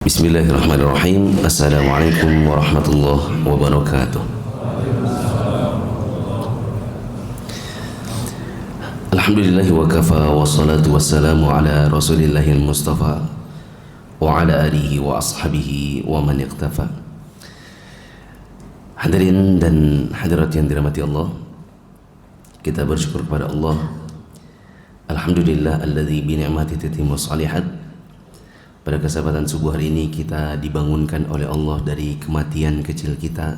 Bismillahirrahmanirrahim. Assalamualaikum warahmatullahi wabarakatuh. Alhamdulillahi wa kafa, wassalatu wassalamu ala rasulillahil mustafa wa ala alihi wa ashabihi wa man iqtafa. Hadirin dan hadirat yang dirahmati Allah, kita bersyukur kepada Allah. Alhamdulillah alladzi bi ni'matihi tatimmu shalihat. Pada kesempatan subuh hari ini kita dibangunkan oleh Allah dari kematian kecil kita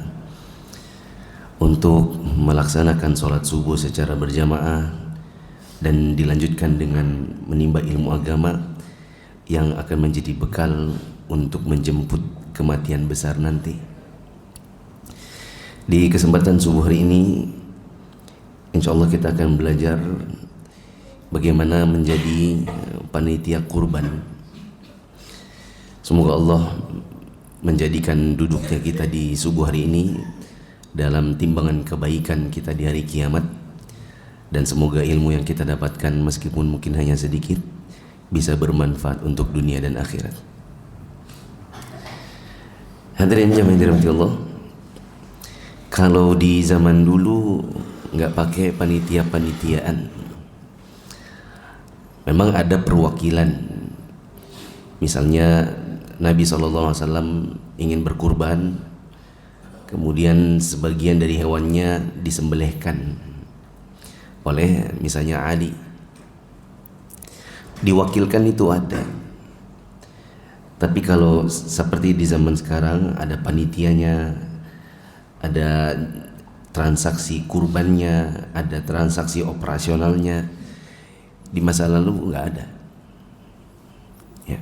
untuk melaksanakan sholat subuh secara berjamaah dan dilanjutkan dengan menimba ilmu agama yang akan menjadi bekal untuk menjemput kematian besar nanti. Di kesempatan subuh hari ini insya Allah kita akan belajar bagaimana menjadi panitia kurban. Semoga Allah menjadikan duduknya kita di subuh hari ini dalam timbangan kebaikan kita di hari kiamat, dan semoga ilmu yang kita dapatkan meskipun mungkin hanya sedikit bisa bermanfaat untuk dunia dan akhirat. Hadirin yang dirahmati Allah, kalau di zaman dulu nggak pakai panitia-panitiaan, memang ada perwakilan. Misalnya Nabi SAW ingin berkurban, kemudian sebagian dari hewannya disembelihkan oleh misalnya Ali, diwakilkan itu ada. Tapi kalau seperti di zaman sekarang ada panitianya, ada transaksi kurbannya, ada transaksi operasionalnya, di masa lalu nggak ada. Ya.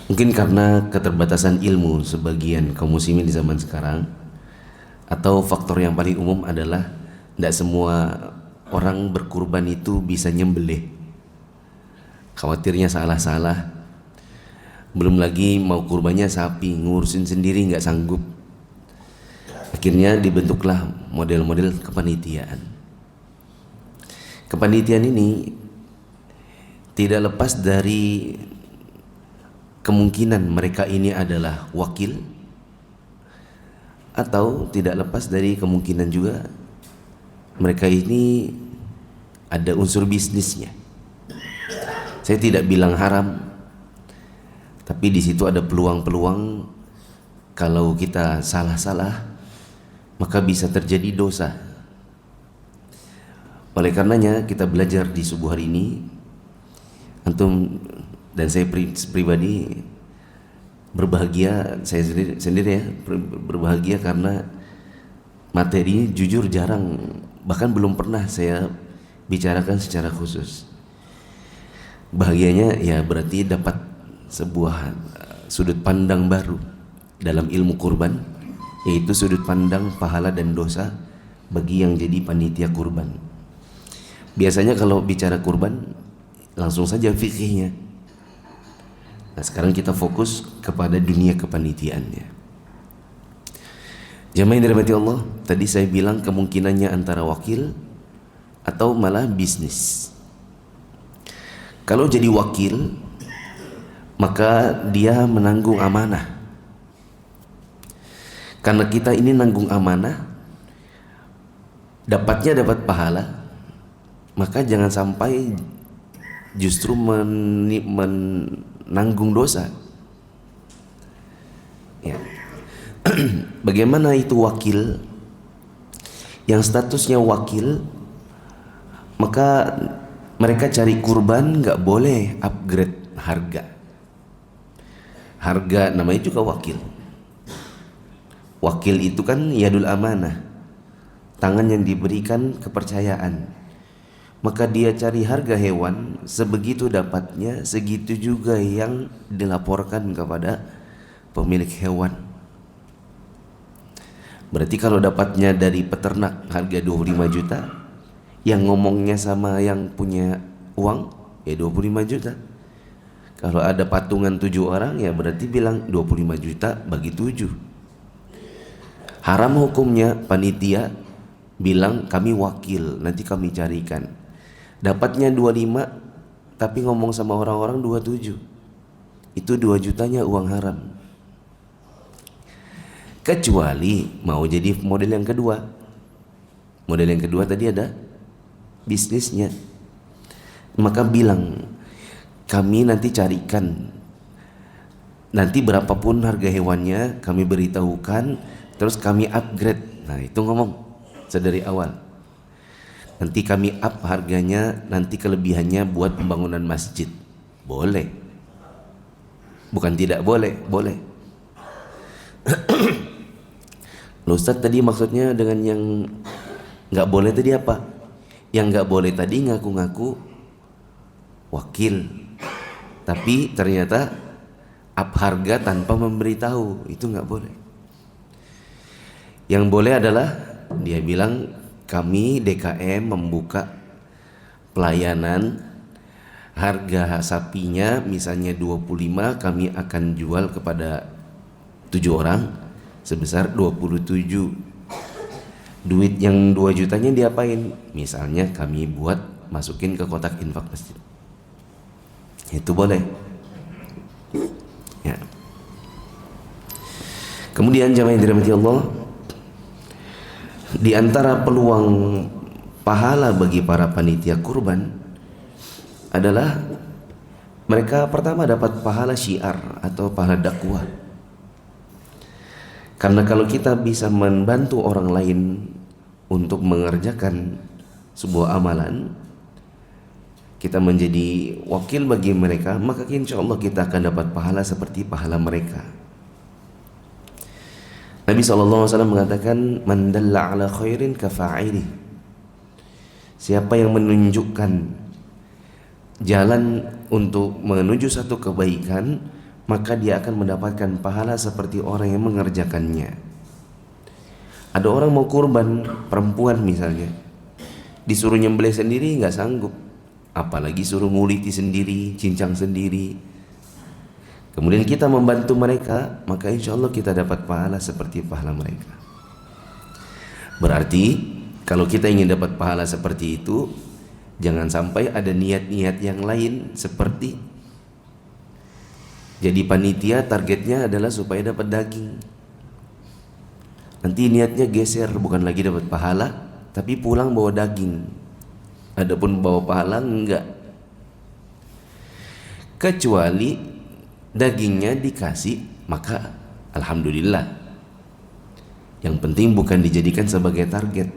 Mungkin karena keterbatasan ilmu sebagian kaum muslimin di zaman sekarang, atau faktor yang paling umum adalah tidak semua orang berkurban itu bisa nyembelih. Khawatirnya salah-salah. Belum lagi mau kurbannya sapi, ngurusin sendiri nggak sanggup. Akhirnya dibentuklah model-model kepanitiaan. Kepanitiaan ini tidak lepas dari kemungkinan mereka ini adalah wakil, atau tidak lepas dari kemungkinan juga mereka ini ada unsur bisnisnya. Saya tidak bilang haram, tapi di situ ada peluang-peluang kalau kita salah-salah maka bisa terjadi dosa. Oleh karenanya kita belajar di subuh hari ini, antum dan saya pribadi berbahagia, saya sendiri ya berbahagia karena materi ini jujur jarang, bahkan belum pernah saya bicarakan secara khusus. Bahagianya ya berarti dapat sebuah sudut pandang baru dalam ilmu kurban, yaitu sudut pandang pahala dan dosa bagi yang jadi panitia kurban. Biasanya kalau bicara kurban langsung saja fikihnya. Nah, sekarang kita fokus kepada dunia kepanitiaannya. Jamaah yang dirahmati Allah, tadi saya bilang kemungkinannya antara wakil atau malah bisnis. Kalau jadi wakil, maka dia menanggung amanah. Karena kita ini nanggung amanah, dapatnya dapat pahala, maka jangan sampai justru menanggung dosa. Ya. Bagaimana itu wakil? Yang statusnya wakil, maka mereka cari kurban nggak boleh upgrade harga. Harga namanya juga wakil. Wakil itu kan yadul amanah, tangan yang diberikan kepercayaan. Maka dia cari harga hewan sebegitu dapatnya, segitu juga yang dilaporkan kepada pemilik hewan. Berarti kalau dapatnya dari peternak harga 25 juta, yang ngomongnya sama yang punya uang ya 25 juta. Kalau ada patungan 7 orang ya berarti bilang 25 juta bagi 7. Haram hukumnya panitia bilang kami wakil, nanti kami carikan. Dapatnya 25 tapi ngomong sama orang-orang 27. itu 2 jutanya uang haram. Kecuali mau jadi model yang kedua. Model yang kedua tadi ada bisnisnya. Maka bilang, kami nanti carikan, nanti berapapun harga hewannya kami beritahukan, terus kami upgrade. Nah itu ngomong sedari awal, nanti kami up harganya, nanti kelebihannya buat pembangunan masjid. Boleh, bukan tidak boleh, boleh. Loh Ustaz, tadi maksudnya dengan yang nggak boleh tadi apa? Yang nggak boleh tadi ngaku-ngaku wakil, tapi ternyata up harga tanpa memberitahu, itu nggak boleh. Yang boleh adalah dia bilang, kami DKM membuka pelayanan, harga sapinya misalnya 25, kami akan jual kepada 7 orang sebesar 27. Duit yang 2 jutanya diapain? Misalnya kami buat masukin ke kotak infak masjid. Itu boleh. Ya. Kemudian jamaah yang dirahmati Allah, di antara peluang pahala bagi para panitia kurban adalah mereka pertama dapat pahala syiar atau pahala dakwah. Karena kalau kita bisa membantu orang lain untuk mengerjakan sebuah amalan, kita menjadi wakil bagi mereka, maka insya Allah kita akan dapat pahala seperti pahala mereka. Nabi SAW mengatakan, man dalla ala khairin kafa'ili. Siapa yang menunjukkan jalan untuk menuju satu kebaikan, maka dia akan mendapatkan pahala seperti orang yang mengerjakannya. Ada orang mau kurban, perempuan misalnya, disuruh nyembelih sendiri nggak sanggup, apalagi suruh nguliti sendiri, cincang sendiri. Kemudian kita membantu mereka, maka insya Allah kita dapat pahala seperti pahala mereka. Berarti kalau kita ingin dapat pahala seperti itu, jangan sampai ada niat-niat yang lain, seperti jadi panitia targetnya adalah supaya dapat daging. Nanti niatnya geser, bukan lagi dapat pahala, tapi pulang bawa daging. Adapun bawa pahala enggak. Kecuali dagingnya dikasih, maka alhamdulillah. Yang penting bukan dijadikan sebagai target.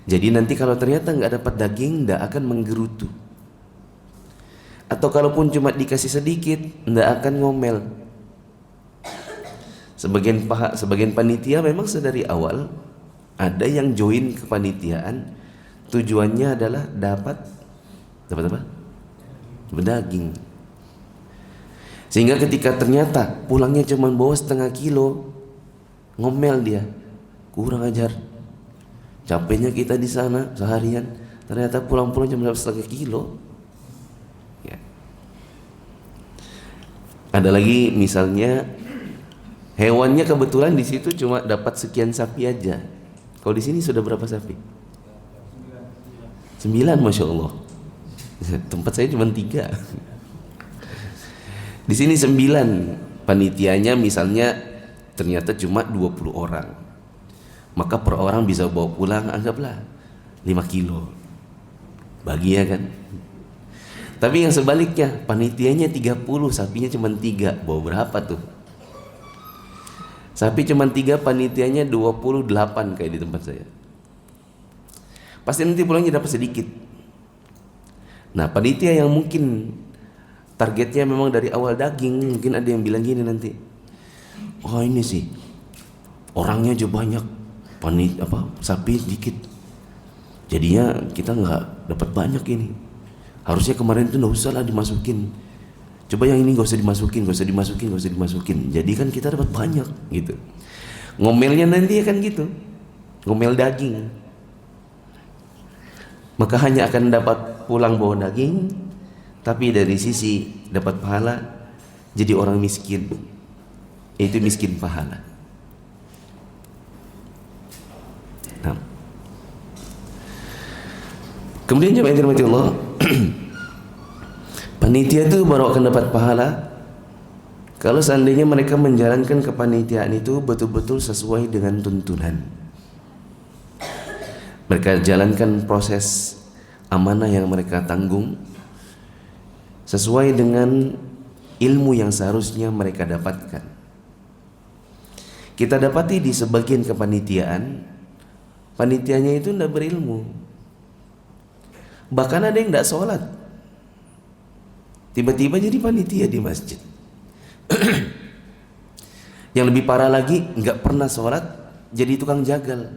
Jadi nanti kalau ternyata nggak dapat daging, nggak akan menggerutu. Atau kalaupun cuma dikasih sedikit, nggak akan ngomel. Sebagian panitia memang sedari awal ada yang join kepanitiaan, tujuannya adalah dapat apa? Dapat daging. Sehingga ketika ternyata pulangnya cuma bawa 0,5 kilo, ngomel dia, kurang ajar. Capeknya kita di sana seharian, ternyata pulang-pulang cuma dapat 0,5 kilo. Ya. Ada lagi misalnya hewannya kebetulan di situ cuma dapat sekian sapi aja. Kalau di sini sudah berapa sapi? 9, masya Allah. Tempat saya cuma 3. Di sini 9, panitianya misalnya ternyata cuma 20 orang, maka per orang bisa bawa pulang anggaplah 5 kilo, bagi ya kan. Tapi yang sebaliknya, panitianya 30, sapinya cuma 3, bawa berapa tuh? Sapi cuma 3, panitianya 28 kayak di tempat saya. Pasti nanti pulangnya dapat sedikit. Nah, panitia yang mungkin targetnya memang dari awal daging, mungkin ada yang bilang gini nanti, oh ini sih orangnya aja banyak, sapi sedikit, jadinya kita nggak dapat banyak ini. Harusnya kemarin itu nggak usah lah dimasukin, coba yang ini nggak usah dimasukin, jadi kan kita dapat banyak gitu. Ngomelnya nanti ya kan gitu, ngomel daging, maka hanya akan dapat pulang bawa daging, tapi dari sisi dapat pahala jadi orang miskin, itu miskin pahala. Nah. Kemudian jemaah yang dirahmati Allah, panitia itu baru akan dapat pahala Kalau seandainya mereka menjalankan kepanitiaan itu betul-betul sesuai dengan tuntunan, mereka jalankan proses amanah yang mereka tanggung sesuai dengan ilmu yang seharusnya mereka dapatkan. Kita dapati di sebagian kepanitiaan, panitianya itu tidak berilmu, bahkan ada yang tidak sholat, tiba-tiba jadi panitia di masjid. Yang lebih parah lagi, nggak pernah sholat, jadi tukang jagal.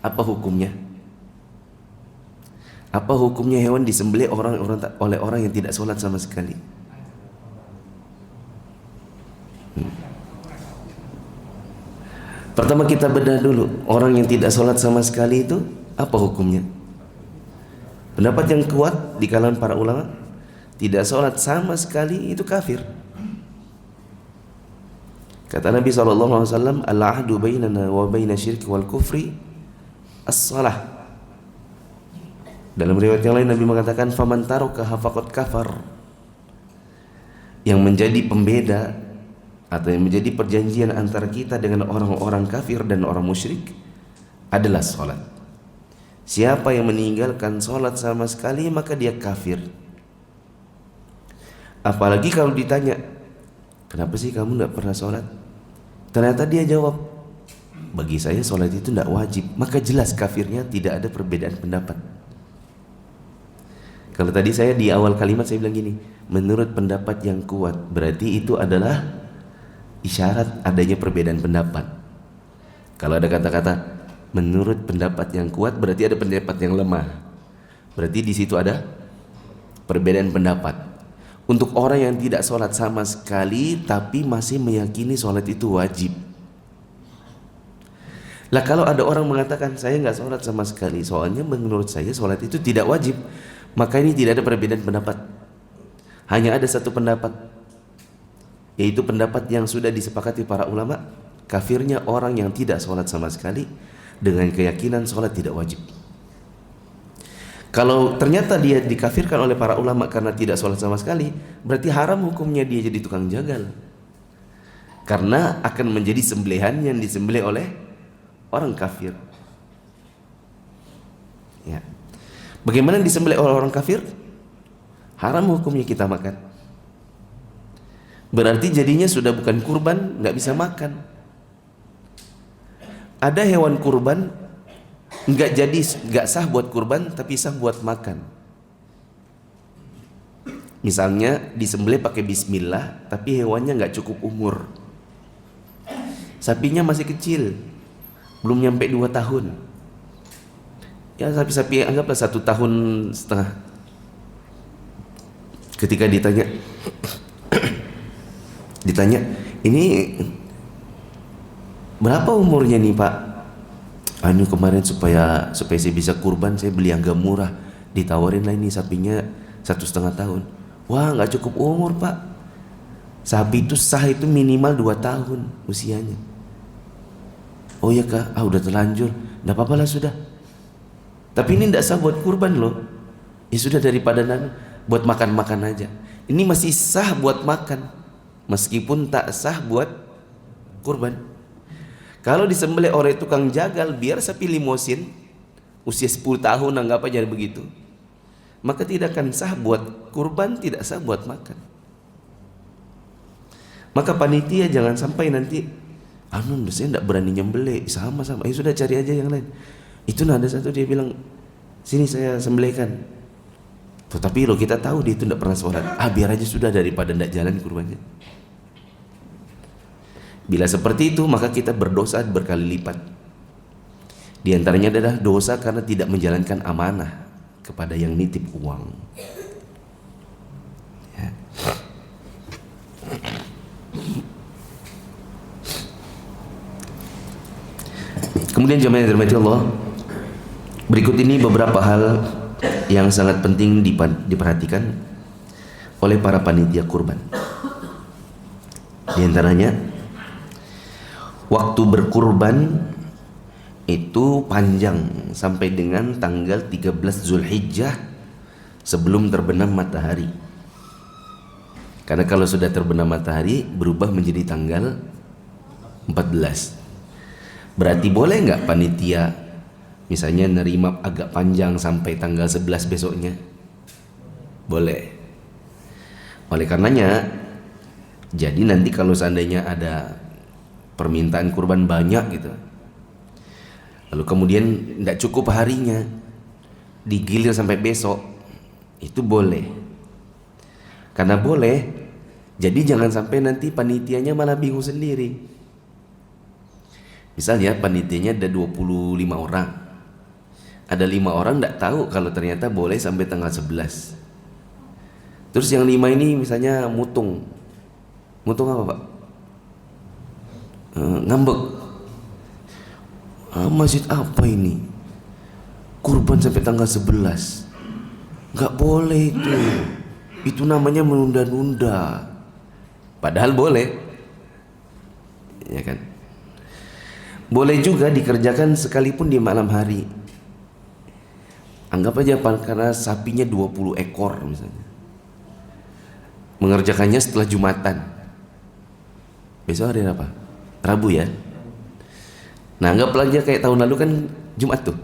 Apa hukumnya? Apa hukumnya hewan disembelih oleh orang yang tidak sholat sama sekali? Pertama kita bedah dulu, orang yang tidak sholat sama sekali itu apa hukumnya? Pendapat yang kuat di kalangan para ulama, tidak sholat sama sekali itu kafir. Kata Nabi SAW, al-ahdu bainana wa baina syirki wal kufri as-salah. Dalam riwayat yang lain Nabi mengatakan, faman tarakaha faqad kafar. Yang menjadi pembeda atau yang menjadi perjanjian antara kita dengan orang-orang kafir dan orang musyrik adalah sholat. Siapa yang meninggalkan sholat sama sekali maka dia kafir. Apalagi kalau ditanya, kenapa sih kamu tidak pernah sholat? Ternyata dia jawab, bagi saya sholat itu tidak wajib. Maka jelas kafirnya, tidak ada perbedaan pendapat. Kalau tadi saya di awal kalimat saya bilang gini, menurut pendapat yang kuat, berarti itu adalah isyarat adanya perbedaan pendapat. Kalau ada kata-kata menurut pendapat yang kuat, berarti ada pendapat yang lemah. Berarti di situ ada perbedaan pendapat. Untuk orang yang tidak sholat sama sekali tapi masih meyakini sholat itu wajib. Lah kalau ada orang mengatakan saya nggak sholat sama sekali, soalnya menurut saya sholat itu tidak wajib, maka ini tidak ada perbedaan pendapat. Hanya ada satu pendapat, yaitu pendapat yang sudah disepakati para ulama, kafirnya orang yang tidak sholat sama sekali dengan keyakinan sholat tidak wajib. Kalau ternyata dia dikafirkan oleh para ulama karena tidak sholat sama sekali, berarti haram hukumnya dia jadi tukang jagal, karena akan menjadi sembelihan yang disembelih oleh orang kafir. Ya. Bagaimana disembelih oleh orang kafir? Haram hukumnya kita makan. Berarti jadinya sudah bukan kurban, nggak bisa makan. Ada hewan kurban nggak sah buat kurban tapi sah buat makan. Misalnya disembelih pakai bismillah tapi hewannya nggak cukup umur, sapinya masih kecil, belum nyampe 2 tahun, ya sapi-sapi anggaplah 1 tahun setengah. Ketika ditanya ini berapa umurnya nih Pak? Anu kemarin supaya saya bisa kurban saya beli yang agak murah, ditawarin lah ini sapinya 1,5 tahun. Wah nggak cukup umur Pak, sapi itu sah itu minimal 2 tahun usianya. Oh ya kak, udah terlanjur, nggak apa-apa lah sudah. Tapi ini tidak sah buat kurban loh. Ya sudah daripada buat makan-makan aja. Ini masih sah buat makan, meskipun tak sah buat kurban. Kalau disembelih oleh tukang jagal, biar sapi limosin usia 10 tahun anggap aja begitu, maka tidak akan sah buat kurban, tidak sah buat makan. Maka panitia jangan sampai nanti saya tidak berani nyembelih, sama-sama, ya sudah cari aja yang lain. Itu ada satu dia bilang, sini saya sembelihkan. Tetapi lo kita tahu dia itu tidak pernah sholat, biar aja sudah daripada tidak jalan kurbannya. Bila seperti itu maka kita berdosa berkali lipat. Di antaranya adalah dosa karena tidak menjalankan amanah kepada yang nitip uang. Ya. Kemudian jemaah yang dirahmati Allah, berikut ini beberapa hal yang sangat penting diperhatikan oleh para panitia kurban. Di antaranya, waktu berkurban itu panjang sampai dengan tanggal 13 Zulhijjah sebelum terbenam matahari. Karena kalau sudah terbenam matahari berubah menjadi tanggal 14. Berarti boleh nggak panitia misalnya nerima agak panjang sampai tanggal 11 besoknya? Boleh. Oleh karenanya, jadi nanti kalau seandainya ada permintaan kurban banyak gitu, lalu kemudian tidak cukup harinya, digilir sampai besok, itu boleh. Karena boleh, jadi jangan sampai nanti panitianya malah bingung sendiri. Misalnya panitianya ada 25 orang, ada 5 orang tidak tahu kalau ternyata boleh sampai tanggal 11. Terus yang 5 ini misalnya mutung apa Pak? Ngambek. Masjid apa ini? Kurban sampai tanggal 11. Gak boleh itu. Itu namanya menunda-nunda. Padahal boleh. Ya kan? Boleh juga dikerjakan sekalipun di malam hari. Anggap aja karena sapinya 20 ekor misalnya. Mengerjakannya setelah Jumatan. Besok hari apa? Rabu ya. Nah, anggap aja kayak tahun lalu kan Jumat tuh.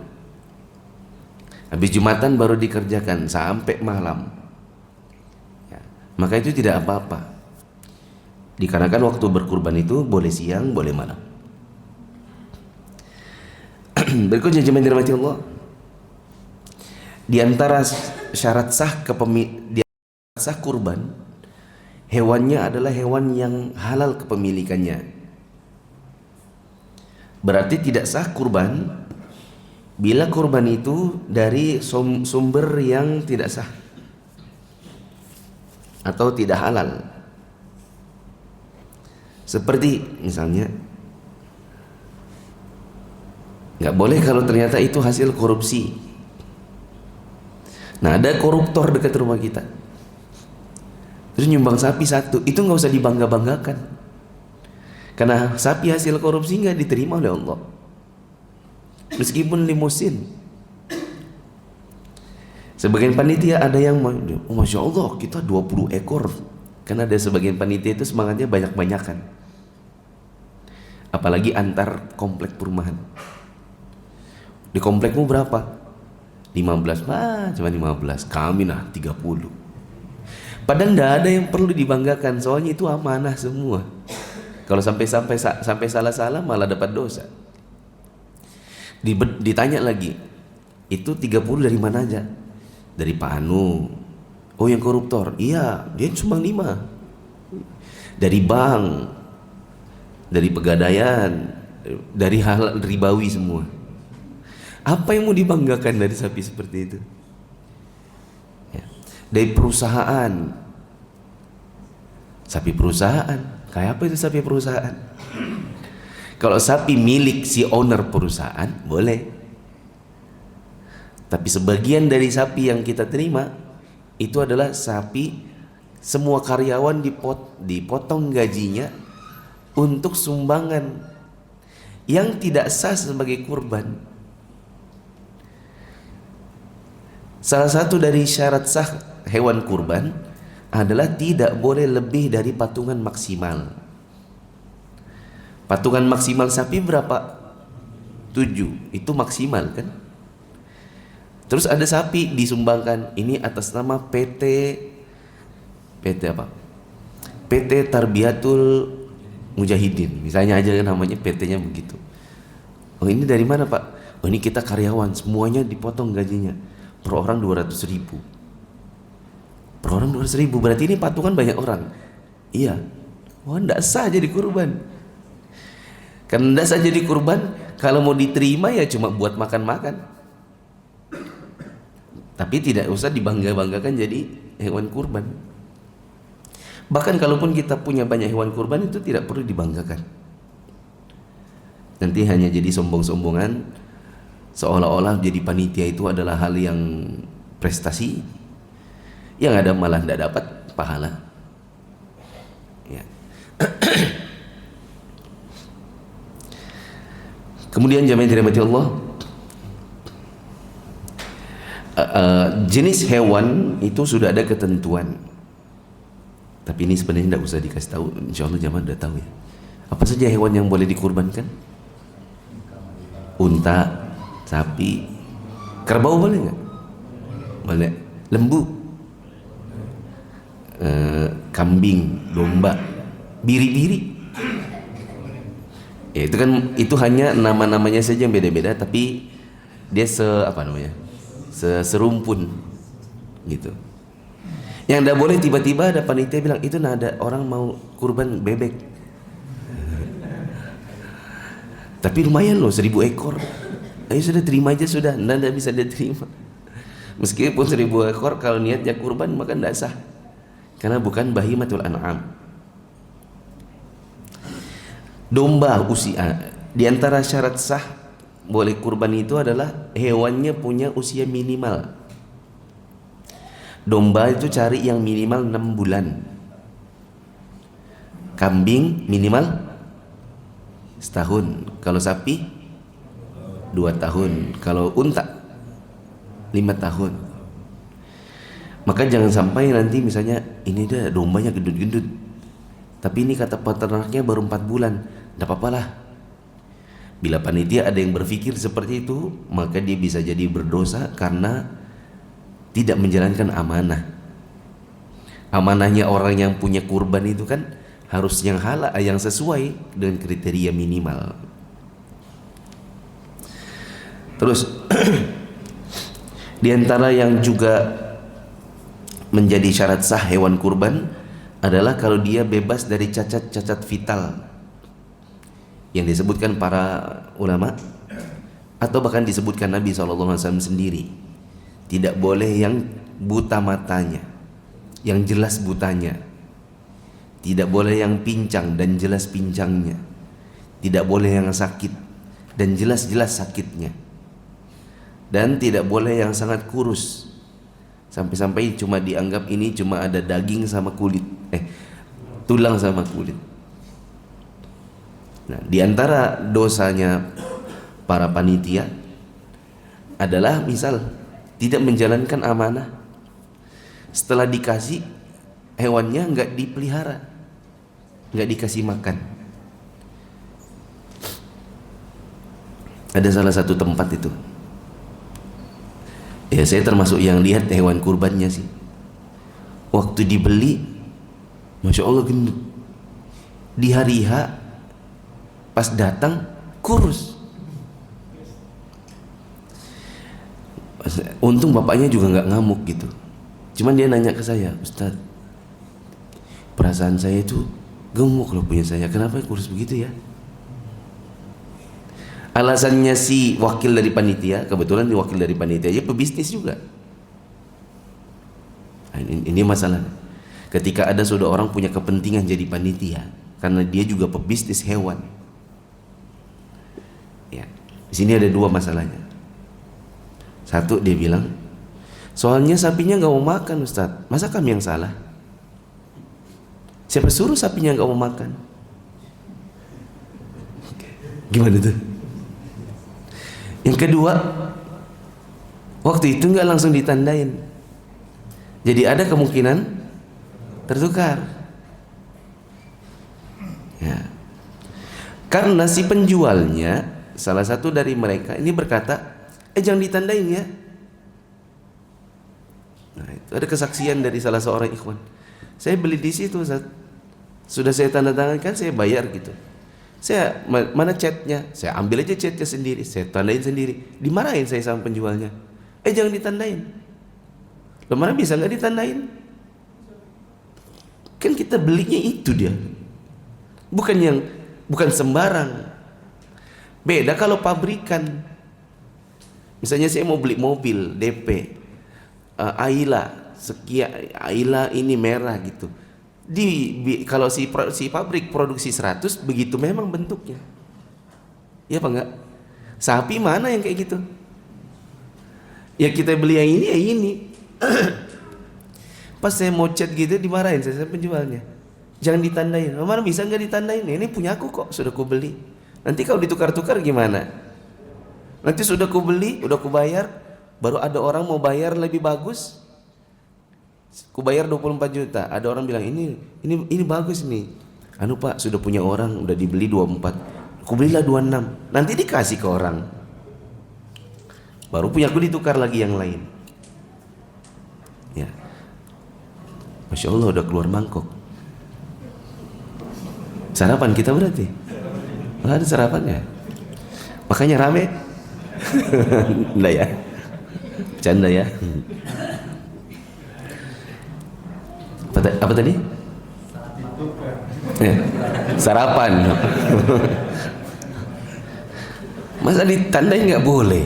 Habis Jumatan baru dikerjakan sampai malam. Ya, maka itu tidak apa-apa. Dikarenakan waktu berkurban itu boleh siang, boleh malam. Berikutnya jemaah dirahmati Allah. Di antara syarat sah sah kurban, hewannya adalah hewan yang halal kepemilikannya. Berarti tidak sah kurban bila kurban itu dari sumber yang tidak sah atau tidak halal. Seperti misalnya, nggak boleh kalau ternyata itu hasil korupsi. Nah, ada koruptor dekat rumah kita, terus nyumbang sapi 1, itu nggak usah dibangga-banggakan, karena sapi hasil korupsi nggak diterima oleh Allah, meskipun limusin. Sebagian panitia ada yang oh, Masya Allah kita 20 ekor, karena ada sebagian panitia itu semangatnya banyak-banyakan, apalagi antar komplek perumahan. Di komplekmu berapa? 15, cuma 15, kami nah 30. Padahal tidak ada yang perlu dibanggakan, soalnya itu amanah semua. Kalau sampai salah-salah malah dapat dosa. Ditanya lagi, itu 30 dari mana aja? Dari Pak Anu. Oh, yang koruptor? Iya, dia cuma 5. Dari bank, dari pegadaian, dari hal ribawi semua. Apa yang mau dibanggakan dari sapi seperti itu? Ya. Dari perusahaan, sapi perusahaan, kayak apa itu sapi perusahaan? Kalau sapi milik si owner perusahaan boleh, tapi sebagian dari sapi yang kita terima itu adalah sapi semua karyawan dipotong gajinya untuk sumbangan yang tidak sah sebagai kurban. Salah satu dari syarat sah hewan kurban adalah tidak boleh lebih dari patungan maksimal. Patungan maksimal sapi berapa? 7, itu maksimal kan? Terus ada sapi disumbangkan, ini atas nama PT apa? PT Tarbiyatul Mujahidin, misalnya aja namanya PT-nya begitu. Oh, ini dari mana Pak? Oh, ini kita karyawan, semuanya dipotong gajinya. Per orang 200.000. Per orang 200.000, berarti ini patungan banyak orang. Iya. Wah, enggak sah jadi kurban. Karena enggak sah jadi kurban, kalau mau diterima ya cuma buat makan-makan. Tapi tidak usah dibangga-banggakan jadi hewan kurban. Bahkan kalaupun kita punya banyak hewan kurban, itu tidak perlu dibanggakan. Nanti hanya jadi sombong-sombongan, seolah-olah jadi panitia itu adalah hal yang prestasi, yang ada malah tidak dapat pahala. Ya. Kemudian jamaah dirahmati Allah, jenis hewan itu sudah ada ketentuan. Tapi ini sebenarnya tidak usah dikasih tahu, insya Allah jamaah udah tahu ya. Apa saja hewan yang boleh dikurbankan? Unta, sapi, kerbau boleh nggak? Boleh. Lembu, kambing, domba, biri-biri. Ya, itu hanya nama-namanya saja yang beda-beda, tapi dia serumpun gitu. Yang tidak boleh tiba-tiba ada panitia bilang itu ada orang mau kurban bebek. Tapi lumayan loh 1.000 ekor. Ayo sudah terima aja sudah, tidak bisa dia terima. Meskipun 1.000 ekor kalau niatnya kurban maka tidak sah. Karena bukan bahimatul an'am. Domba usia, di antara syarat sah boleh kurban itu adalah hewannya punya usia minimal. Domba itu cari yang minimal 6 bulan. Kambing minimal setahun. Kalau sapi 2 tahun. Kalau unta 5 tahun. Maka jangan sampai nanti misalnya ini dah dombanya gendut-gendut, tapi ini kata peternaknya baru 4 bulan. Tidak apa-apalah. Bila panitia ada yang berpikir seperti itu, maka dia bisa jadi berdosa karena tidak menjalankan amanah. Amanahnya orang yang punya kurban itu kan harus yang halal, yang sesuai dengan kriteria minimal. Terus di antara yang juga menjadi syarat sah hewan kurban adalah kalau dia bebas dari cacat-cacat vital yang disebutkan para ulama atau bahkan disebutkan Nabi SAW sendiri. Tidak boleh yang buta matanya, yang jelas butanya. Tidak boleh yang pincang dan jelas pincangnya. Tidak boleh yang sakit dan jelas-jelas sakitnya. Dan tidak boleh yang sangat kurus, sampai-sampai cuma dianggap ini cuma ada daging sama kulit, tulang sama kulit. Nah, di antara dosanya para panitia adalah misal tidak menjalankan amanah. Setelah dikasih hewannya nggak dipelihara, nggak dikasih makan. Ada salah satu tempat itu, ya saya termasuk yang lihat hewan kurbannya sih. Waktu dibeli, masya Allah gendut. Di hari H pas datang kurus. Untung bapaknya juga nggak ngamuk gitu. Cuman dia nanya ke saya, Ustadz, perasaan saya itu gemuk loh punya saya. Kenapa kurus begitu ya? Alasannya si wakil dari panitia, kebetulan wakil dari panitia aja pebisnis juga. Nah, ini masalah. Ketika ada sudah orang punya kepentingan jadi panitia, karena dia juga pebisnis hewan. Ya, di sini ada 2 masalahnya. Satu, dia bilang, soalnya sapinya nggak mau makan Ustadz, masa kami yang salah? Siapa suruh sapinya nggak mau makan? Gimana tuh? Yang kedua, waktu itu nggak langsung ditandain, jadi ada kemungkinan tertukar. Ya. Karena si penjualnya, salah satu dari mereka ini berkata, jangan ditandain ya. Nah, itu ada kesaksian dari salah seorang ikhwan. Saya beli di situ, Ustaz. Sudah saya tanda tangan kan, saya bayar gitu. Saya mana catnya? Saya ambil aja catnya sendiri, saya tandain sendiri. Dimarahin saya sama penjualnya. Jangan ditandain. Loh, mana bisa nggak ditandain? Kan kita belinya itu dia. Bukan sembarang. Beda kalau pabrikan. Misalnya saya mau beli mobil DP, Ayla sekian, Ayla ini merah gitu. Kalau si pabrik produksi 100, begitu memang bentuknya. Ya apa enggak? Sapi mana yang kayak gitu? Ya kita beli yang ini, ya ini. Pas saya mau chat gitu dimarahin saya penjualnya. Jangan ditandain. Mana bisa nggak ditandain? Ini punya aku kok, sudah ku beli. Nanti kalau ditukar-tukar gimana? Nanti sudah ku beli, udah ku bayar, baru ada orang mau bayar lebih bagus. ku bayar 24 juta. Ada orang bilang ini bagus nih. Anu Pak, sudah punya orang, udah dibeli 24. Ku belilah 26. Nanti dikasih ke orang. Baru punya aku ditukar lagi yang lain. Ya. Masya Allah udah keluar mangkok. Sarapan kita berarti. Ada sarapannya. Makanya rame. Enggak ya? Canda ya. Apa tadi? Sarapan. Masa ditandain nggak boleh?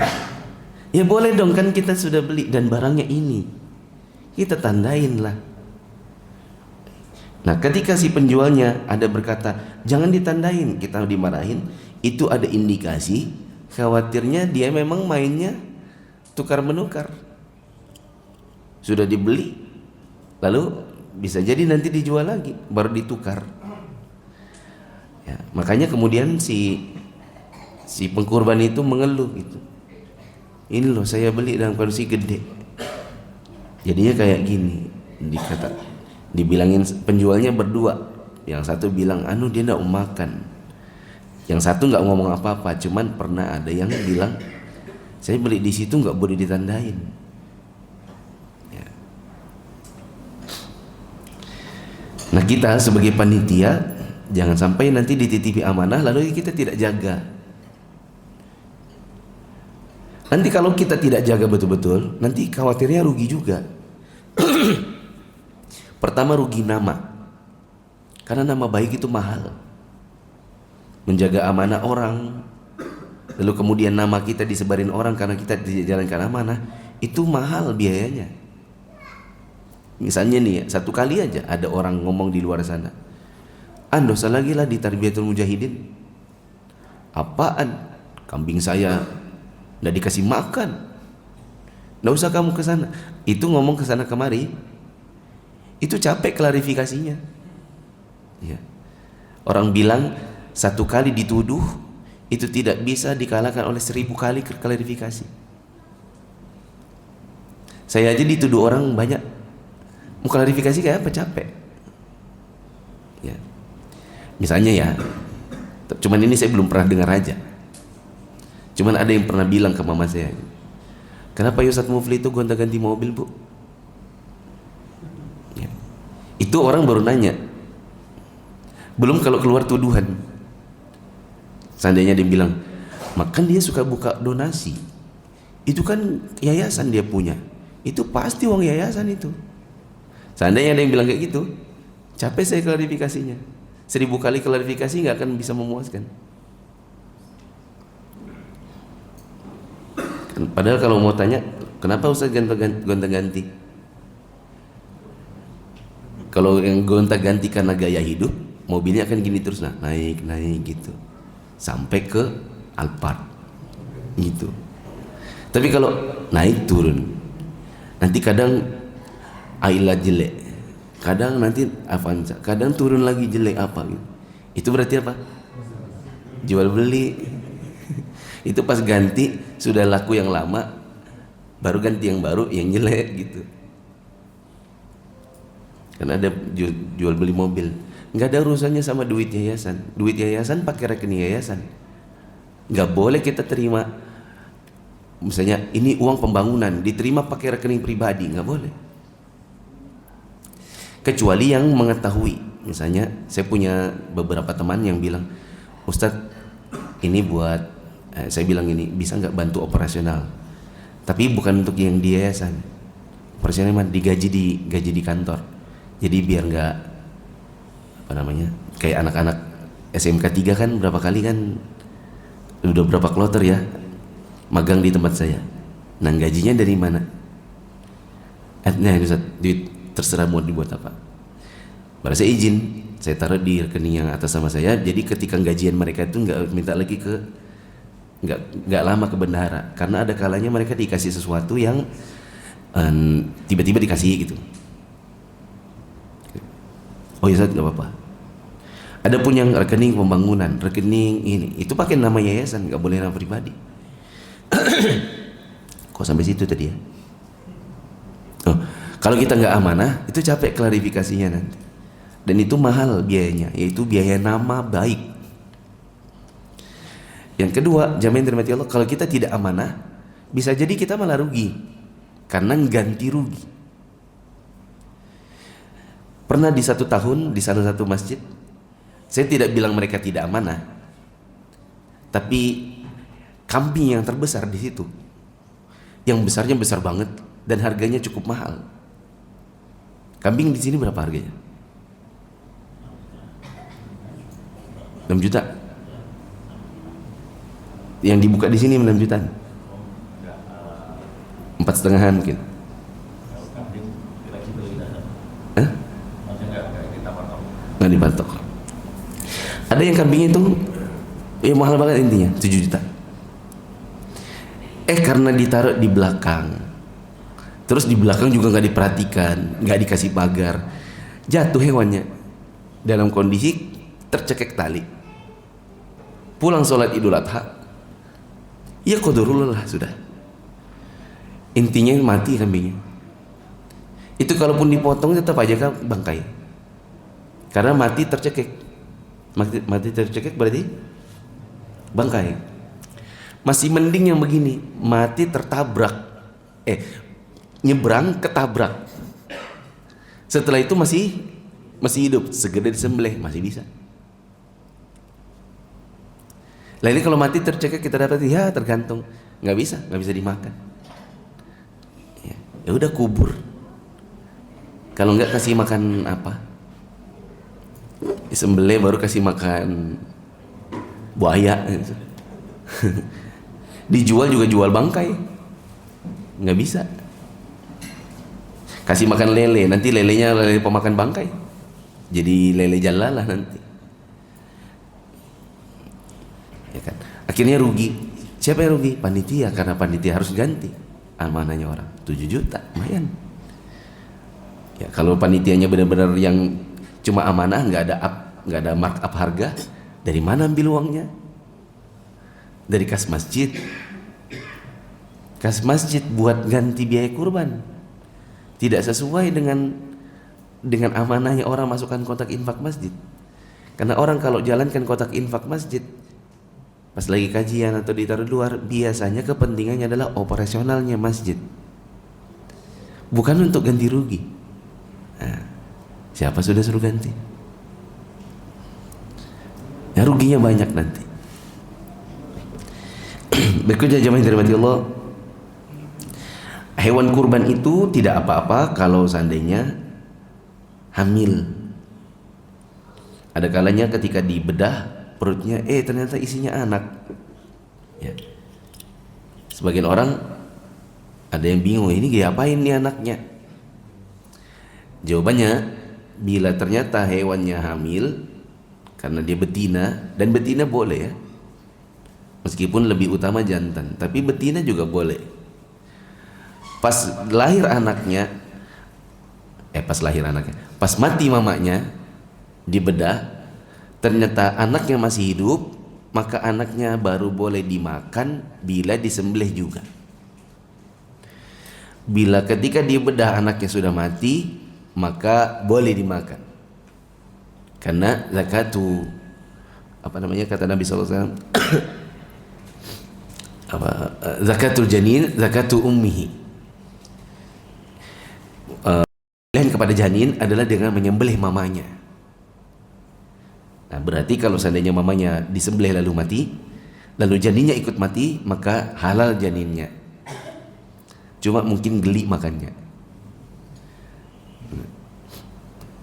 Ya boleh dong, kan kita sudah beli dan barangnya ini, kita tandain lah. Nah ketika si penjualnya ada berkata jangan ditandain, kita dimarahin, itu ada indikasi khawatirnya dia memang mainnya tukar menukar. Sudah dibeli lalu bisa jadi nanti dijual lagi baru ditukar ya, makanya kemudian si pengkurban itu mengeluh gitu, ini loh saya beli dalam kondisi gede, jadinya kayak gini. Dibilangin penjualnya berdua, yang satu bilang anu dia nggak mau makan, yang satu nggak ngomong apa-apa, cuman pernah ada yang bilang saya beli di situ nggak boleh ditandain ya. Nah kita sebagai panitia jangan sampai nanti dititipi amanah lalu kita tidak jaga. Nanti kalau kita tidak jaga betul-betul, nanti khawatirnya rugi juga. Pertama rugi nama, karena nama baik itu mahal. Menjaga amanah orang, lalu kemudian nama kita disebarin orang karena kita dijalankan amanah, itu mahal biayanya. Misalnya nih ya, satu kali aja ada orang ngomong di luar sana, dosa lagi lah di Tarbiyatul Mujahidin. Apaan? Kambing saya nggak dikasih makan, nggak usah kamu ke sana. Itu ngomong ke sana kemari, itu capek klarifikasinya ya. Orang bilang satu kali dituduh itu tidak bisa dikalahkan oleh 1000 kali klarifikasi. Saya aja dituduh orang banyak, mau klarifikasi kayak apa, capek ya. Misalnya ya, cuman ini saya belum pernah dengar aja, cuman ada yang pernah bilang ke mama saya, kenapa Ustadz Mufli itu gonta-ganti mobil bu? Ya. Itu orang baru nanya, belum kalau keluar tuduhan. Seandainya dia bilang, makan dia suka buka donasi, itu kan yayasan dia punya, itu pasti uang yayasan itu. Seandainya ada yang bilang kayak gitu, capek saya klarifikasinya. 1000 kali klarifikasi nggak akan bisa memuaskan. Padahal kalau mau tanya, kenapa Ustaz gonta-ganti? Kalau yang gonta-ganti karena gaya hidup, mobilnya akan gini terus, nah naik gitu, sampai ke Alphard gitu. Tapi kalau naik turun, nanti kadang Ayla jelek, kadang nanti Avanza, kadang turun lagi jelek apa gitu. Itu berarti apa? Jual beli. Itu pas ganti sudah laku yang lama, baru ganti yang baru yang jelek gitu. Karena ada jual beli mobil, nggak ada urusannya sama duit yayasan. Duit yayasan pakai rekening yayasan. Nggak boleh kita terima, misalnya ini uang pembangunan diterima pakai rekening pribadi, nggak boleh. Kecuali yang mengetahui. Misalnya saya punya beberapa teman yang bilang, Ustadz ini buat saya bilang ini bisa nggak bantu operasional, tapi bukan untuk yang di yayasan. Operasional mah digaji di kantor. Jadi biar nggak apa namanya, kayak anak-anak SMK 3 kan berapa kali kan udah berapa kloter ya magang di tempat saya. Nah gajinya dari mana? Nah Ustaz, duit terserah mau dibuat apa. Baru saya izin, saya taruh di rekening yang atas sama saya. Jadi ketika gajian mereka itu nggak minta lagi ke nggak lama ke bendahara, karena ada kalanya mereka dikasih sesuatu yang tiba-tiba dikasih gitu. Oh ya Ustaz, nggak apa-apa. Ada pun yang rekening pembangunan, rekening ini, itu pakai nama yayasan, nggak boleh nama pribadi. Kok sampai situ tadi ya? Oh, Kalau kita nggak amanah, itu capek klarifikasinya nanti. Dan itu mahal biayanya, yaitu biaya nama baik. Yang kedua, jamaah yang dirahmati Allah, kalau kita tidak amanah, bisa jadi kita malah rugi, karena ganti rugi. Pernah di satu tahun di salah satu masjid, saya tidak bilang mereka tidak amanah, tapi kambing yang terbesar di situ, yang besarnya besar banget dan harganya cukup mahal. Kambing di sini berapa harganya? 6 juta. Yang dibuka di sini 6 juta. 4,5 mungkin. Nggak dipatok. Ada yang kambingnya itu ya mahal banget intinya 7 juta. Karena ditaruh di belakang, terus di belakang juga nggak diperhatikan, nggak dikasih pagar, jatuh hewannya dalam kondisi tercekek tali. Pulang sholat Idul Adha, ya qadarullah lah sudah. Intinya mati kambingnya. Itu kalaupun dipotong tetap aja kan bangkai, karena mati tercekek. Mati tercekek berarti bangkai. Masih mending yang begini, mati tertabrak, nyebrang ketabrak. Setelah itu masih hidup, segera disembelih masih bisa. Lainnya kalau mati tercekek kita dapat, ya tergantung, nggak bisa dimakan. Ya udah kubur. Kalau nggak kasih makan apa? Disembelih baru kasih makan buaya. Gitu. Dijual juga jual bangkai, nggak bisa. Kasih makan lele, nanti lelenya lele pemakan bangkai, jadi lele jalalah nanti. Ya kan? Akhirnya rugi. Siapa yang rugi? Panitia, karena panitia harus ganti amanahnya orang. 7 juta, lumayan. Ya, kalau panitianya benar-benar yang cuma amanah, nggak ada markup harga, dari mana ambil uangnya? Dari kas masjid. Kas masjid buat ganti biaya kurban. Tidak sesuai dengan amanahnya orang masukkan kotak infak masjid. Karena orang kalau jalankan kotak infak masjid, pas lagi kajian atau ditaruh luar, biasanya kepentingannya adalah operasionalnya masjid, bukan untuk ganti rugi. Nah, siapa sudah suruh ganti? Ya ruginya banyak nanti. Berikutnya jemaah yang dirahmati Allah, hewan kurban itu tidak apa-apa kalau seandainya hamil. Ada kalanya ketika dibedah perutnya, ternyata isinya anak. Ya. Sebagian orang ada yang bingung, ini diapain nih anaknya? Jawabannya, bila ternyata hewannya hamil, karena dia betina, dan betina boleh ya, meskipun lebih utama jantan, tapi betina juga boleh. Pas lahir anaknya, pas mati mamanya, dibedah, ternyata anaknya masih hidup, maka anaknya baru boleh dimakan bila disembelih juga. Bila ketika dibedah anaknya sudah mati, maka boleh dimakan. Karena zakatu, kata Nabi SAW, zakatul janin, zakatu ummihi. Pilihan kepada janin adalah dengan menyembelih mamanya. Nah, berarti kalau seandainya mamanya disembelih lalu mati, lalu janinnya ikut mati, maka halal janinnya. Cuma mungkin geli makannya.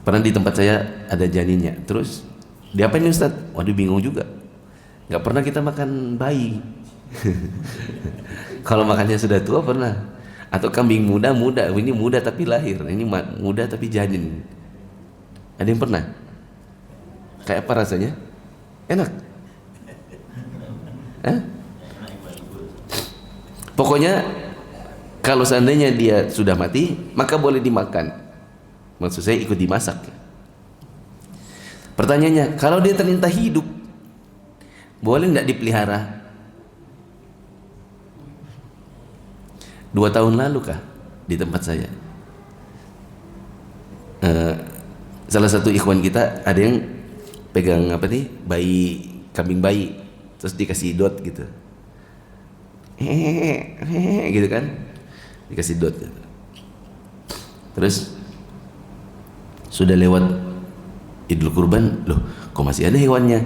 Pernah di tempat saya ada janinnya, terus diapain nih Ustaz? Waduh, bingung juga. Gak pernah kita makan bayi. Kalau makannya sudah tua pernah. Atau kambing muda, ini muda tapi lahir, ini muda tapi janin. Ada yang pernah? Kayak apa rasanya? Enak? Pokoknya kalau seandainya dia sudah mati, maka boleh dimakan. Maksud saya ikut dimasak. Pertanyaannya, kalau dia ternyata hidup, boleh nggak dipelihara? 2 tahun lalu kah di tempat saya Salah satu ikhwan kita ada yang pegang apa nih, bayi, kambing bayi, terus dikasih dot gitu, hehehe gitu kan, dikasih dot. Terus sudah lewat Idul Kurban, loh kok masih ada hewannya?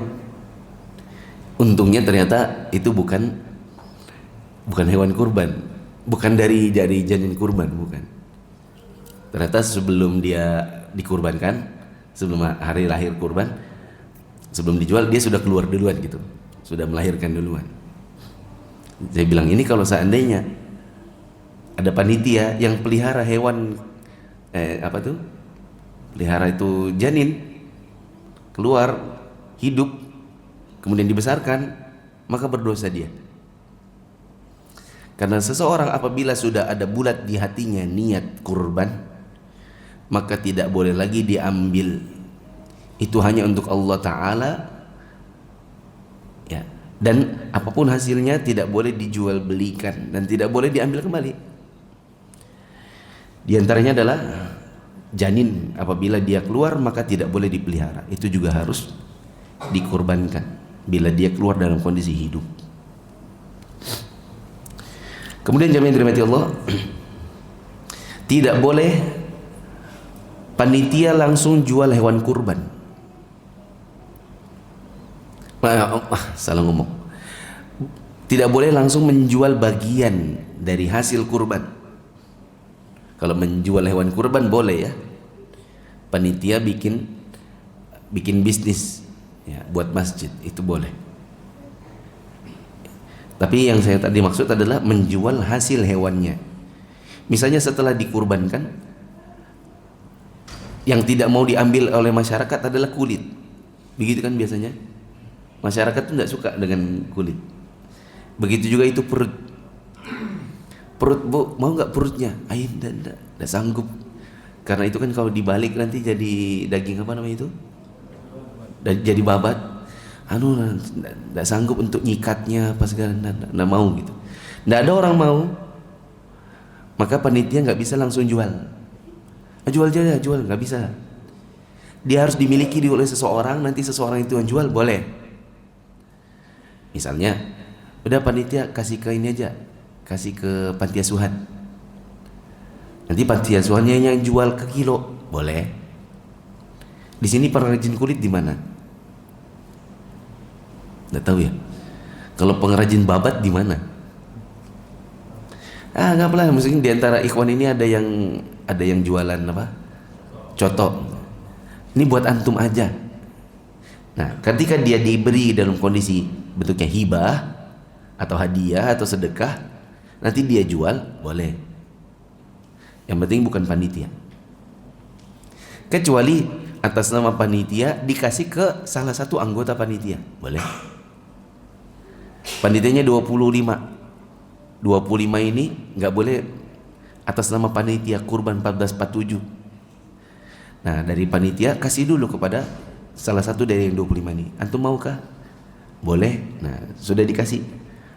Untungnya ternyata itu bukan hewan kurban, bukan dari janin kurban, bukan. Ternyata sebelum dia dikurbankan, sebelum hari lahir kurban, sebelum dijual dia sudah keluar duluan gitu, sudah melahirkan duluan. Saya bilang ini kalau seandainya ada panitia yang pelihara hewan pelihara itu janin keluar hidup kemudian dibesarkan, maka berdosa dia. Karena seseorang apabila sudah ada bulat di hatinya niat kurban, maka tidak boleh lagi diambil. Itu hanya untuk Allah Ta'ala ya. Dan apapun hasilnya tidak boleh dijual belikan dan tidak boleh diambil kembali. Di antaranya adalah janin, apabila dia keluar maka tidak boleh dipelihara, itu juga harus dikorbankan bila dia keluar dalam kondisi hidup. Kemudian jamaah yang dirahmati Allah, tidak boleh panitia langsung jual hewan kurban. Salah ngomong. Tidak boleh langsung menjual bagian dari hasil kurban. Kalau menjual hewan kurban boleh ya, panitia bikin bisnis ya, buat masjid, itu boleh. Tapi yang saya tadi maksud adalah menjual hasil hewannya. Misalnya setelah dikurbankan, yang tidak mau diambil oleh masyarakat adalah kulit. Begitu kan biasanya, masyarakat itu tidak suka dengan kulit. Begitu juga itu perut. Perut, bu, mau nggak perutnya? Ayo, tidak sanggup. Karena itu kan kalau dibalik nanti jadi daging apa namanya itu? Jadi babat. Tidak sanggup untuk nyikatnya apa segala, tidak mau gitu. Tidak ada orang mau. Maka panitia nggak bisa langsung jual. Jual aja, jual, nggak bisa. Dia harus dimiliki oleh seseorang. Nanti seseorang itu yang jual boleh. Misalnya, udah panitia kasih ke ini aja. Kasih ke panti asuhan. Nanti panti asuhannya yang jual ke kilo, boleh. Di sini pengrajin kulit di mana? Nggak tahu ya. Kalau pengrajin babat di mana? Nggak apa-apa. Mungkin di antara ikhwan ini ada yang jualan apa? Coto. Ini buat antum aja. Nah, ketika dia diberi dalam kondisi bentuknya hibah atau hadiah atau sedekah, nanti dia jual, boleh. Yang penting bukan panitia. Kecuali atas nama panitia dikasih ke salah satu anggota panitia, boleh. Panitianya 25 ini nggak boleh atas nama panitia kurban 1447. Nah, dari panitia kasih dulu kepada salah satu dari yang 25 ini. Antum maukah? Boleh. Nah, sudah dikasih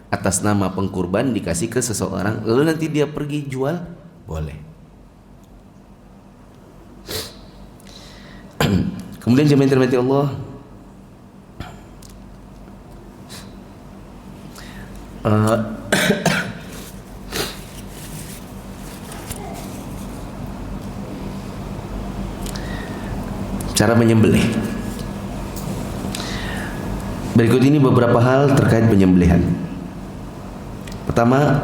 atas nama pengkurban, dikasih ke seseorang, lalu nanti dia pergi jual, boleh. Kemudian jemaah yang dirahmati Allah, cara menyembelih. Berikut ini beberapa hal terkait penyembelihan. Pertama,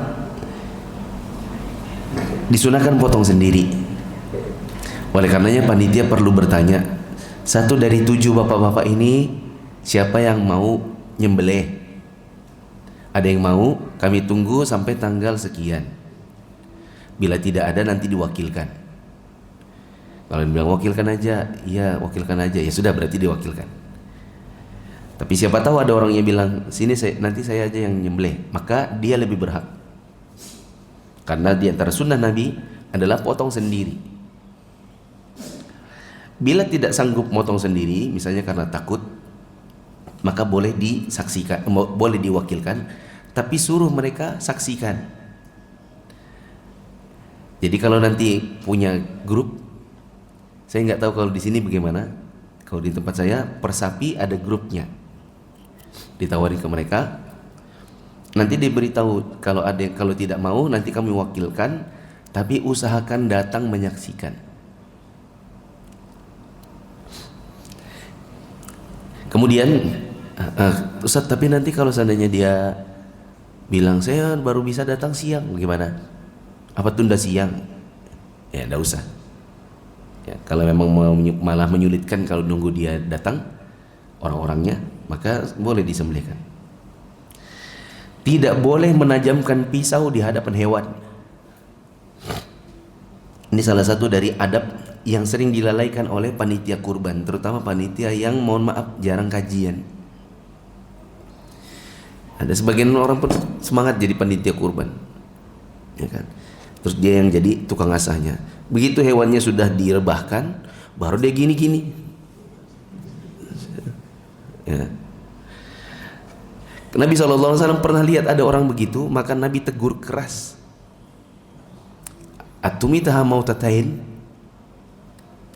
disunahkan potong sendiri. Oleh karenanya panitia perlu bertanya, satu dari 7 bapak-bapak ini siapa yang mau nyembelih? Ada yang mau? Kami tunggu sampai tanggal sekian. Bila tidak ada nanti diwakilkan. Kalau yang bilang wakilkan aja, iya wakilkan aja, ya sudah berarti diwakilkan. Tapi siapa tahu ada orang yang bilang sini nanti saya aja yang nyembelih, maka dia lebih berhak. Karena di antara sunnah Nabi adalah potong sendiri. Bila tidak sanggup potong sendiri, misalnya karena takut, maka boleh disaksikan, boleh diwakilkan, tapi suruh mereka saksikan. Jadi kalau nanti punya grup, Saya nggak tahu kalau di sini bagaimana. Kalau di tempat saya per sapi ada grupnya, ditawarin ke mereka. Nanti diberitahu kalau tidak mau nanti kami wakilkan, tapi usahakan datang menyaksikan. Kemudian Ustaz, tapi nanti kalau seandainya dia bilang saya baru bisa datang siang, bagaimana? Apa tunda siang? Ya enggak usah. Ya, kalau memang mau malah menyulitkan kalau nunggu dia datang orang-orangnya, maka boleh disembelihkan. Tidak boleh menajamkan pisau di hadapan hewan. Ini salah satu dari adab yang sering dilalaikan oleh panitia kurban, terutama panitia yang mohon maaf jarang kajian. Ada sebagian orang pun semangat jadi panitia kurban, ya kan? Terus dia yang jadi tukang asahnya. Begitu hewannya sudah direbahkan, baru dia gini-gini. Ya. Nabi SAW pernah lihat ada orang begitu, maka Nabi tegur keras. Atumitaha mautatain.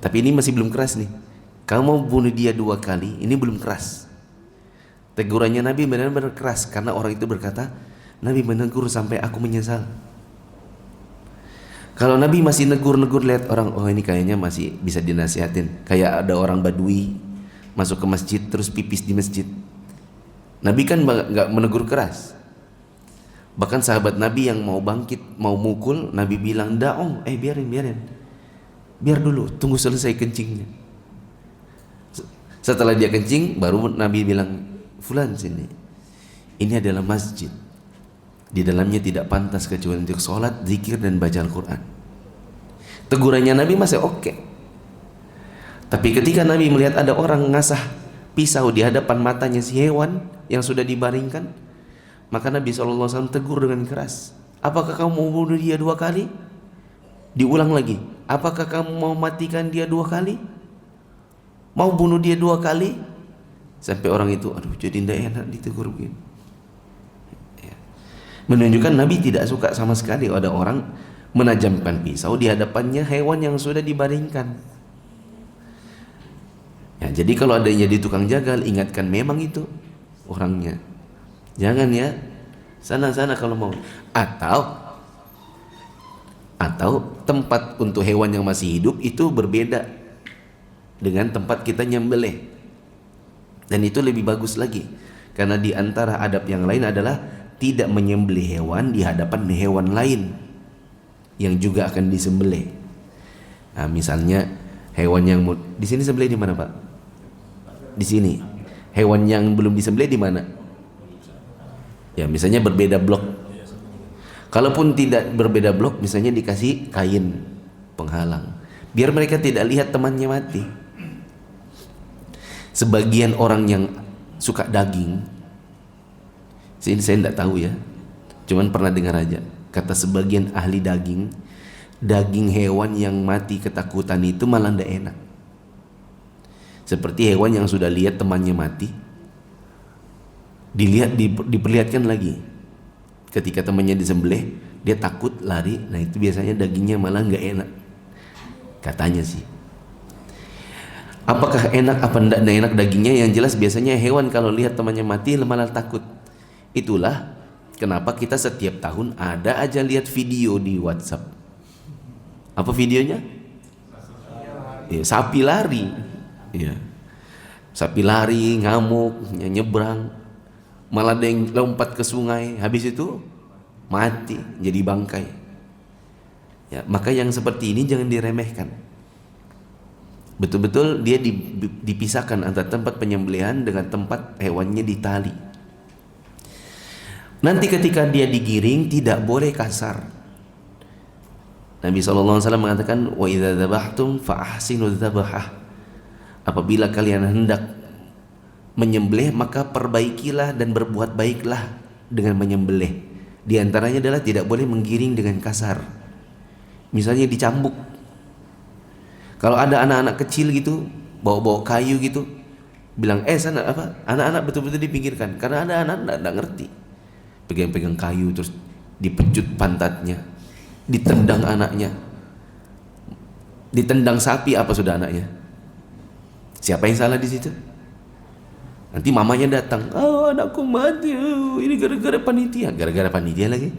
Tapi ini masih belum keras nih. Kamu mau bunuh dia 2 kali, ini belum keras. Tegurannya Nabi benar-benar keras karena orang itu berkata, Nabi menegur sampai aku menyesal. Kalau Nabi masih negur-negur, lihat orang, oh ini kayaknya masih bisa dinasihatin. Kayak ada orang Badui masuk ke masjid terus pipis di masjid. Nabi kan nggak menegur keras. Bahkan sahabat Nabi yang mau bangkit, mau mukul, Nabi bilang, daong, biarin. Biar dulu, tunggu selesai kencingnya. Setelah dia kencing, baru Nabi bilang, Fulan sini. Ini adalah masjid. Di dalamnya tidak pantas kecuali untuk sholat, zikir, dan baca Al-Quran. Tegurannya Nabi masih oke. Tapi ketika Nabi melihat ada orang ngasah pisau di hadapan matanya si hewan yang sudah dibaringkan, maka Nabi SAW tegur dengan keras. Apakah kamu mau bunuh dia 2 kali? Diulang lagi. Apakah kamu mau matikan dia 2 kali? Mau bunuh dia 2 kali? Sampai orang itu, aduh jadi tidak enak ditegur begini. Menunjukkan Nabi tidak suka sama sekali ada orang menajamkan pisau di hadapannya hewan yang sudah dibaringkan. Ya, jadi kalau ada yang jadi tukang jagal, ingatkan memang itu orangnya. Jangan ya, sana-sana kalau mau. Atau tempat untuk hewan yang masih hidup itu berbeda dengan tempat kita nyembelih. Dan itu lebih bagus lagi, karena di antara adab yang lain adalah tidak menyembelih hewan di hadapan hewan lain yang juga akan disembelih. Nah, misalnya hewan yang di sini sembelih di mana, Pak? Di sini. Hewan yang belum disembelih di mana? Ya, misalnya berbeda blok. Kalaupun tidak berbeda blok, misalnya dikasih kain penghalang, biar mereka tidak lihat temannya mati. Sebagian orang yang suka daging, ini saya tidak tahu ya, cuman pernah dengar aja, kata sebagian ahli daging hewan yang mati ketakutan itu malah tidak enak. Seperti hewan yang sudah lihat temannya mati, diperlihatkan lagi. Ketika temannya disembelih, dia takut lari. Nah itu biasanya dagingnya malah nggak enak, katanya sih. Apakah enak apa tidak enak dagingnya? Yang jelas biasanya hewan kalau lihat temannya mati malah takut. Itulah kenapa kita setiap tahun ada aja lihat video di WhatsApp. Apa videonya? Ya, sapi lari. Ya. Sapi lari, ngamuk, nyebrang. Malah ada yang lompat ke sungai, habis itu mati jadi bangkai. Ya, maka yang seperti ini jangan diremehkan. Betul-betul dia dipisahkan antara tempat penyembelihan dengan tempat hewannya ditali. Nanti ketika dia digiring tidak boleh kasar. Nabi SAW mengatakan, wa idza dzabhtum fa ahsinu dzabhah. Apabila kalian hendak menyembelih, maka perbaikilah dan berbuat baiklah dengan menyembelih. Di antaranya adalah tidak boleh menggiring dengan kasar. Misalnya dicambuk. Kalau ada anak-anak kecil gitu, bawa-bawa kayu gitu, bilang, sana apa? Anak-anak betul-betul dipinggirkan, karena ada anak tidak ngerti. Pegang-pegang kayu terus dipecut pantatnya, ditendang anaknya. Ditendang sapi, apa sudah anaknya? Siapa yang salah di situ? Nanti mamanya datang, oh anakku mati, ini gara-gara panitia. Gara-gara panitia lagi,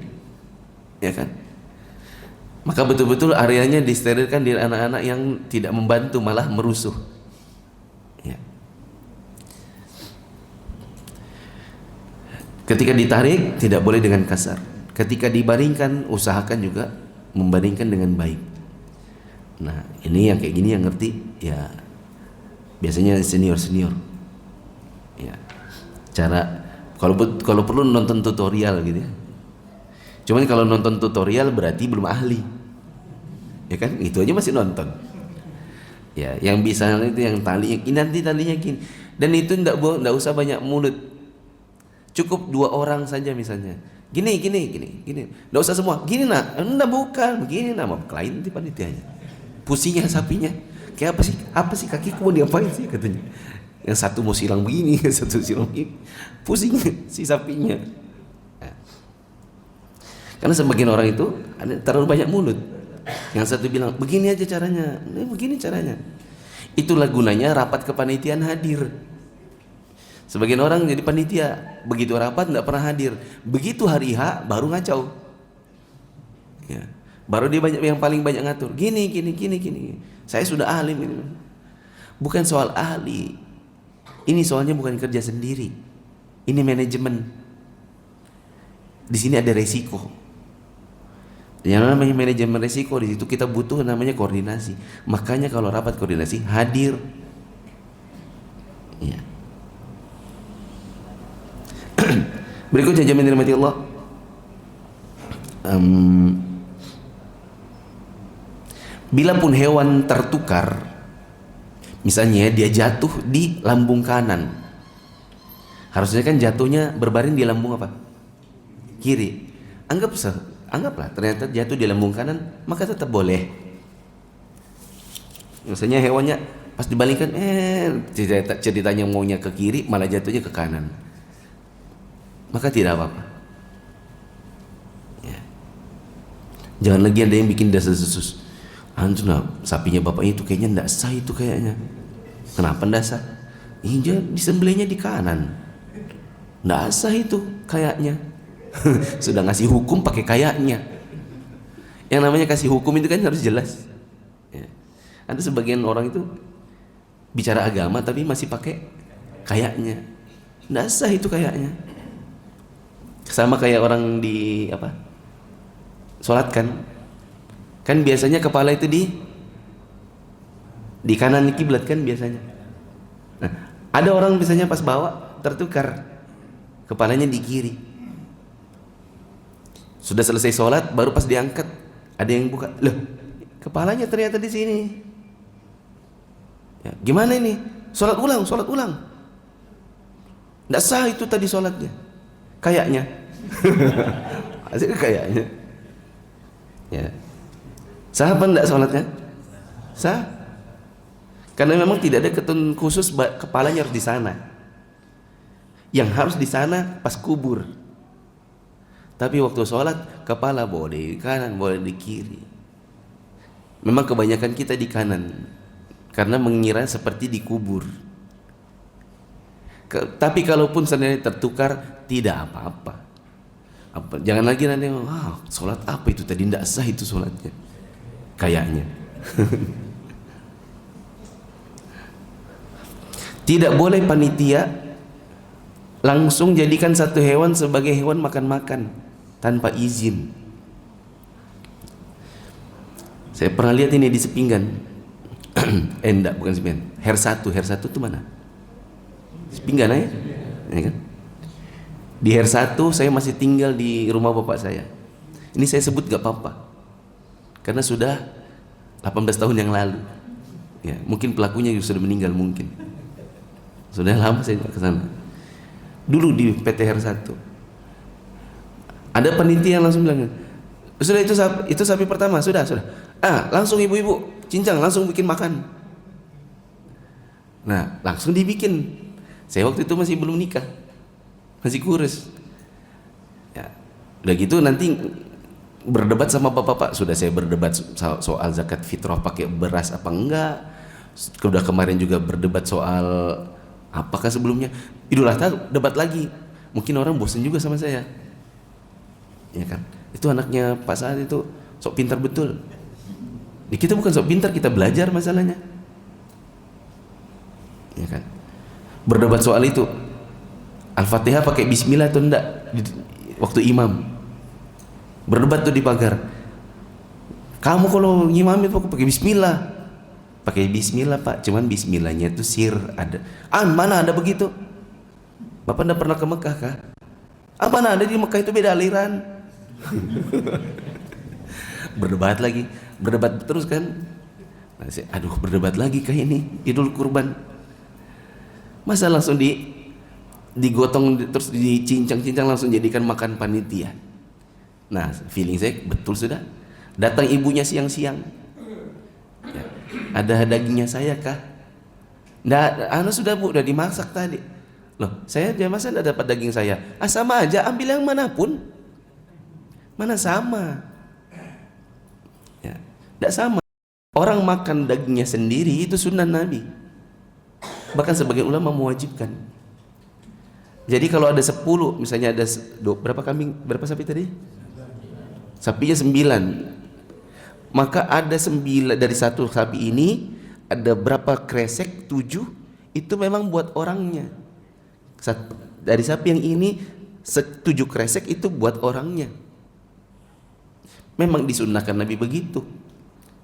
ya kan? Maka betul-betul areanya disterilkan dari anak-anak yang tidak membantu, malah merusuh, ya. Ketika ditarik tidak boleh dengan kasar. Ketika dibaringkan, usahakan juga membaringkan dengan baik. Nah ini yang kayak gini yang ngerti ya, biasanya senior-senior, ya. Cara kalau perlu nonton tutorial gitu ya. Cuman kalau nonton tutorial berarti belum ahli, ya kan? Itu aja masih nonton. Ya, yang bisa itu yang tali, nanti talinya gini. Dan itu enggak usah banyak mulut. Cukup 2 orang saja misalnya. Gini. Enggak usah semua. Gini nak, enggak bukan. Begini nama klien di panitianya. Pusingnya sapinya. Kayak apa sih kakiku mau diapain sih katanya. Yang satu mau silang begini, yang satu silang begini. Pusing si sapinya. Nah. Karena sebagian orang itu terlalu banyak mulut. Yang satu bilang begini aja caranya, begini caranya. Itulah gunanya rapat kepanitiaan hadir. Sebagian orang jadi panitia, begitu rapat tidak pernah hadir. Begitu hari H baru ngacau. Ya. Baru dia yang paling banyak ngatur. Gini. Saya sudah ahli ini. Bukan soal ahli. Ini soalnya bukan kerja sendiri. Ini manajemen. Di sini ada resiko. Yang namanya manajemen resiko, di situ kita butuh namanya koordinasi. Makanya kalau rapat koordinasi hadir. Ya. Berikutnya jemaah dirahmati Allah. Bila pun hewan tertukar, misalnya dia jatuh di lambung kanan, harusnya kan jatuhnya berbaring di lambung apa? Kiri. Anggaplah ternyata jatuh di lambung kanan, maka tetap boleh. Misalnya hewannya pas dibalikkan, ceritanya maunya ke kiri, malah jatuhnya ke kanan, maka tidak apa-apa. Ya. Jangan lagi ada yang bikin desas-desus. Nah, sapinya bapaknya itu kayaknya ndak sah itu kayaknya. Kenapa ndak sah? Iya, disembelihnya di kanan. Ndak sah itu kayaknya. Sudah ngasih hukum pakai kayaknya. Yang namanya kasih hukum itu kan harus jelas. Ya. Ada sebagian orang itu bicara agama tapi masih pakai kayaknya. Ndak sah itu kayaknya. Sama kayak orang di sholat kan biasanya kepala itu di kanan kiblat kan biasanya. Nah, ada orang biasanya pas bawa tertukar kepalanya di kiri. Sudah selesai sholat baru pas diangkat ada yang buka, loh kepalanya ternyata di sini. Ya, gimana ini? Sholat ulang. Nggak sah itu tadi sholatnya. Kayaknya. Hasilnya kayaknya. Ya. Sah apa enggak sholatnya? Sah. Karena memang tidak ada ketentuan khusus kepalanya harus di sana. Yang harus di sana pas kubur. Tapi waktu sholat kepala boleh di kanan, boleh di kiri. Memang kebanyakan kita di kanan karena mengira seperti dikubur. Tapi kalaupun seandainya tertukar tidak apa-apa. Jangan lagi nanti sholat apa itu tadi tidak sah itu sholatnya. Kayaknya. Tidak boleh panitia langsung jadikan satu hewan sebagai hewan makan-makan tanpa izin. Saya pernah lihat ini di Sepinggan. Enggak, bukan Sepinggan. Her 1 itu mana? Sepinggan ya? Ya kan? Di Her 1 saya masih tinggal di rumah bapak saya. Ini saya sebut gak apa-apa. Karena sudah 18 tahun yang lalu. Ya, mungkin pelakunya juga sudah meninggal mungkin. Sudah lama saya ke sana. Dulu di PT Her 1. Ada panitia yang langsung bilang, "Sudah itu sapi pertama, sudah. Langsung ibu-ibu, cincang langsung bikin makan." Nah, langsung dibikin. Saya waktu itu masih belum nikah. Masih kurus. Ya. Udah gitu nanti berdebat sama bapak-bapak. Sudah saya berdebat soal zakat fitrah pakai beras apa enggak. Sudah kemarin juga berdebat soal apakah sebelumnya. Idul Adha debat lagi. Mungkin orang bosan juga sama saya, ya kan? Itu anaknya Pak Saad itu sok pintar betul. Kita bukan sok pintar, kita belajar masalahnya, ya kan? Berdebat soal itu, Al-Fatihah pakai Bismillah atau enggak waktu imam. Berdebat tuh di pagar. Kamu kalau ngimam itu pakai Bismillah. Pakai Bismillah Pak, cuman Bismillahnya itu sir ada. Mana ada begitu? Bapak anda pernah ke Mekah kah? Mana ada, di Mekah itu beda aliran. Berdebat lagi, berdebat terus kan. Aduh, berdebat lagi kah ini Idul Kurban? Masa langsung digotong terus dicincang-cincang langsung jadikan makan panitia. Nah, feeling saya betul sudah. Datang ibunya siang-siang. Ya, ada dagingnya saya kah? Nggak, sudah Bu, udah dimasak tadi. Loh, saya masa tidak dapat daging saya? Sama aja, ambil yang manapun. Mana sama? Ya, tidak sama. Orang makan dagingnya sendiri itu sunnah Nabi. Bahkan sebagian ulama mewajibkan. Jadi kalau ada 10, misalnya ada berapa kambing, berapa sapi tadi? Sapinya 9. Maka ada 9 dari satu sapi ini, ada berapa kresek? 7. Itu memang buat orangnya. Dari sapi yang ini 7 kresek itu buat orangnya. Memang disunnahkan Nabi begitu.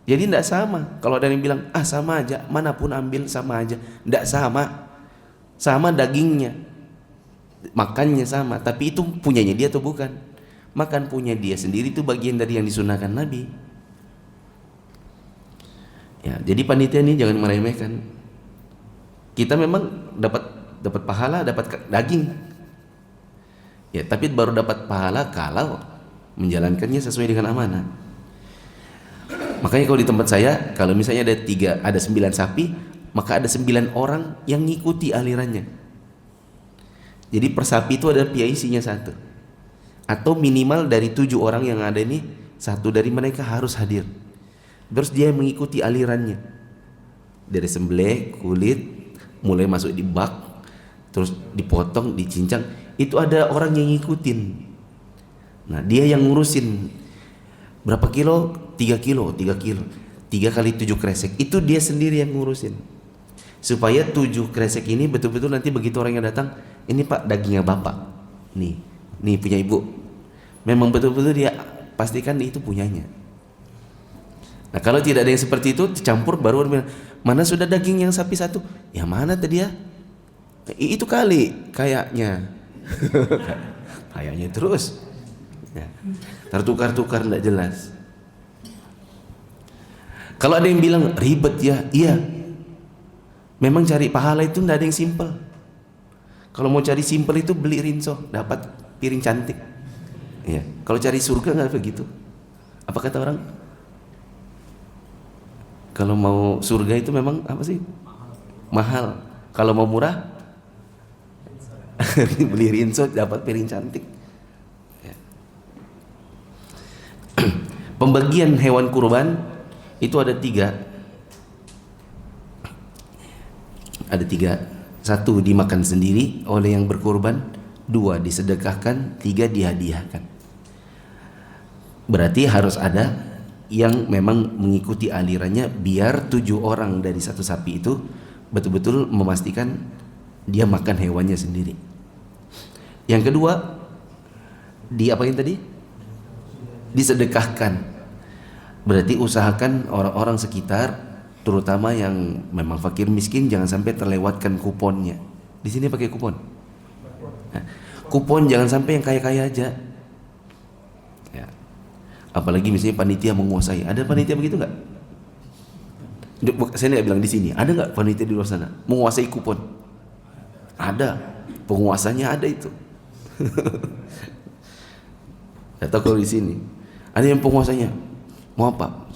Jadi tidak sama. Kalau ada yang bilang sama aja, manapun ambil sama aja, tidak sama. Sama dagingnya, makannya sama, tapi itu punyanya dia atau bukan? Makan punya dia sendiri itu bagian dari yang disunnahkan Nabi. Ya, jadi panitia ini jangan meremehkan. Kita memang dapat pahala, dapat daging. Ya, tapi baru dapat pahala kalau menjalankannya sesuai dengan amanah. Makanya kalau di tempat saya, kalau misalnya ada 9 sapi, maka ada 9 orang yang ngikuti alirannya. Jadi per sapi itu ada PIC-nya 1. Atau minimal dari 7 orang yang ada ini, 1 dari mereka harus hadir. Terus dia mengikuti alirannya. Dari sembelih, kulit, mulai masuk di bak, terus dipotong, dicincang, itu ada orang yang ngikutin. Nah, dia yang ngurusin berapa kilo? 3 kilo 3 kali 7 kresek, itu dia sendiri yang ngurusin. Supaya 7 kresek ini betul-betul nanti begitu orang yang datang, ini Pak dagingnya Bapak, nih punya Ibu. Memang betul-betul dia pastikan itu punyanya. Nah, kalau tidak ada yang seperti itu, dicampur baru bilang, mana sudah daging yang sapi 1? Yang mana tadi ya? Itu kali kayaknya. Kayaknya terus. Ya. Tertukar-tukar tidak jelas. Kalau ada yang bilang ribet ya, iya. Memang cari pahala itu tidak ada yang simpel. Kalau mau cari simpel itu beli rinso, dapat piring cantik. Ya. Kalau cari surga nggak begitu. Apa kata orang? Kalau mau surga itu memang apa sih? Mahal. Kalau mau murah, beli rinso dapat piring cantik. Ya. Pembagian hewan kurban itu ada 3. Ada 3. 1 dimakan sendiri oleh yang berkurban, 2 disedekahkan, 3 dihadiahkan. Berarti harus ada yang memang mengikuti alirannya, biar 7 orang dari satu sapi itu betul-betul memastikan dia makan hewannya sendiri. Yang kedua, diapain tadi? Disedekahkan. Berarti usahakan orang-orang sekitar, terutama yang memang fakir miskin, jangan sampai terlewatkan kuponnya. Di sini pakai kupon. Nah, kupon jangan sampai yang kaya-kaya aja. Ya. Apalagi misalnya panitia menguasai. Ada panitia begitu nggak? Saya nggak bilang di sini. Ada nggak panitia di luar sana menguasai kupon? Ada. Penguasanya ada itu. Atau kalau di sini ada yang penguasanya mau apa?